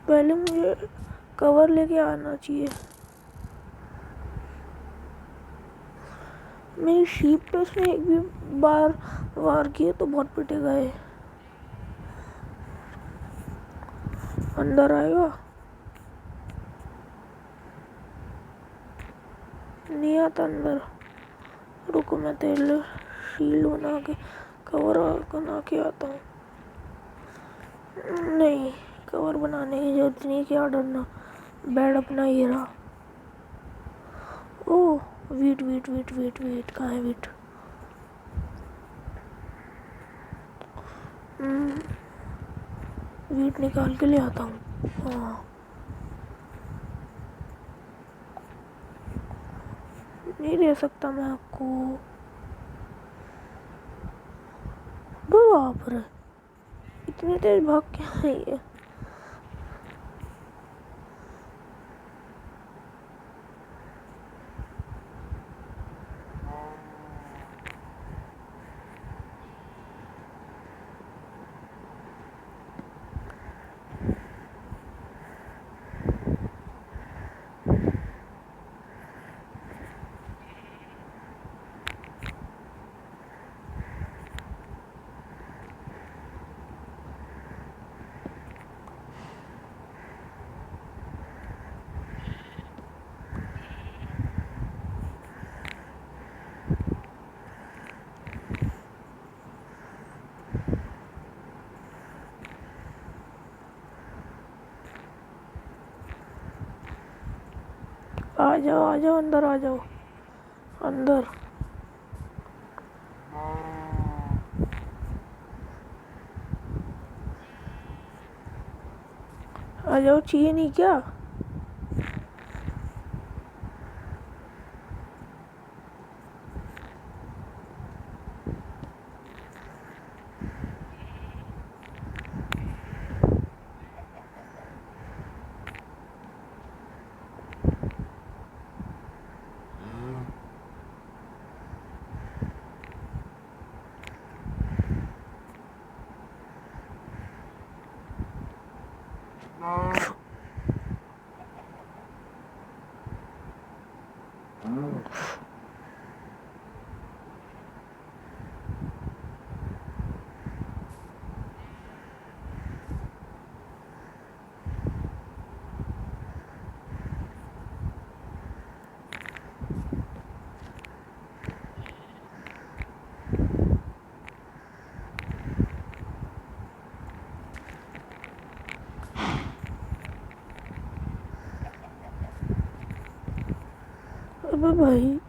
पहले मुझे कवर लेके आना चाहिए। मेरी शीप पे उसने एक भी बार वार किए तो बहुत पिटे गए। अंदर आएगा? नहीं आता अंदर। रुको मैं तेरे लिए शील्ड बना के कवर बना के आता हूँ। नहीं, कवर बनाने की जरूरत नहीं, क्या डरना। बेड अपना ये रहा। ओह वीट कहाँ है वीट? वीट निकाल के ले आता हूँ। हाँ नहीं दे सकता मैं आपको। बाप रे, इतनी तेज भाग क्या है ये? आ जाओ अंदर आ जाओ। अंदर आ जाओ। चाहिए नहीं क्या? अबे भाई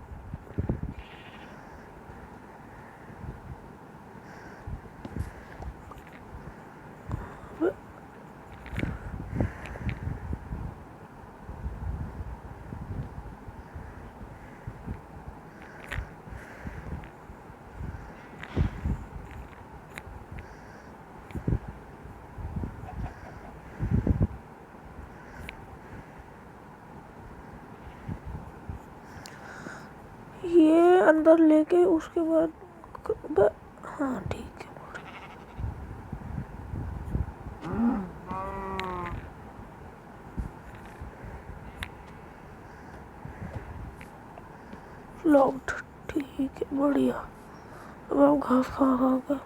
ये अंदर लेके उसके बाद हाँ ठीक है। लॉक्ड, ठीक है बढ़िया। अब आप घास खा खा के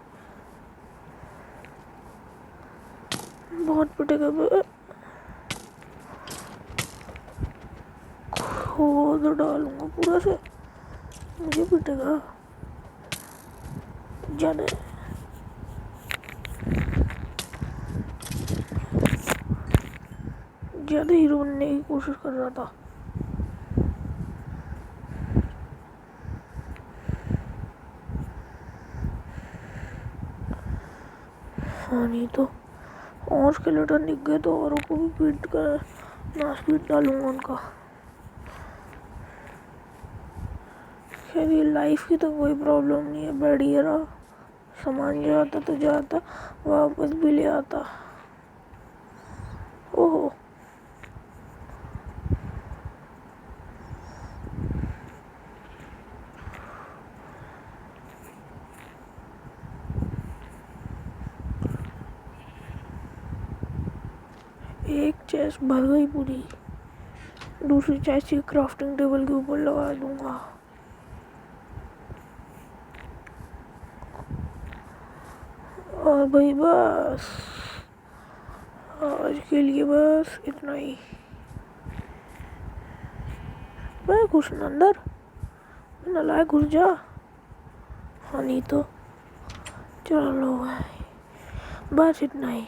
बहुत पिटेगा बे। खोद डालूंगा पूरा से, मुझे पिटेगा जाने। ज्यादा हीरो बनने की कोशिश कर रहा था। हाँ नहीं तो और स्केलेटन दिख गए तो औरों को भी पीट कर नाश पीट डालूंगा उनका। खैर ये लाइफ की तो कोई प्रॉब्लम नहीं है, बढ़िया रहा। सामान जाता तो जाता, वापस भी ले आता। ओहो एक चेस्ट भर गई पूरी। दूसरी चेस्ट ही क्राफ्टिंग टेबल के ऊपर लगा दूंगा। और भाई बस आज के लिए बस इतना ही। मैं घुस अंदर, नालायक घुस जा। हाँ नहीं तो चलो भाई बस इतना ही।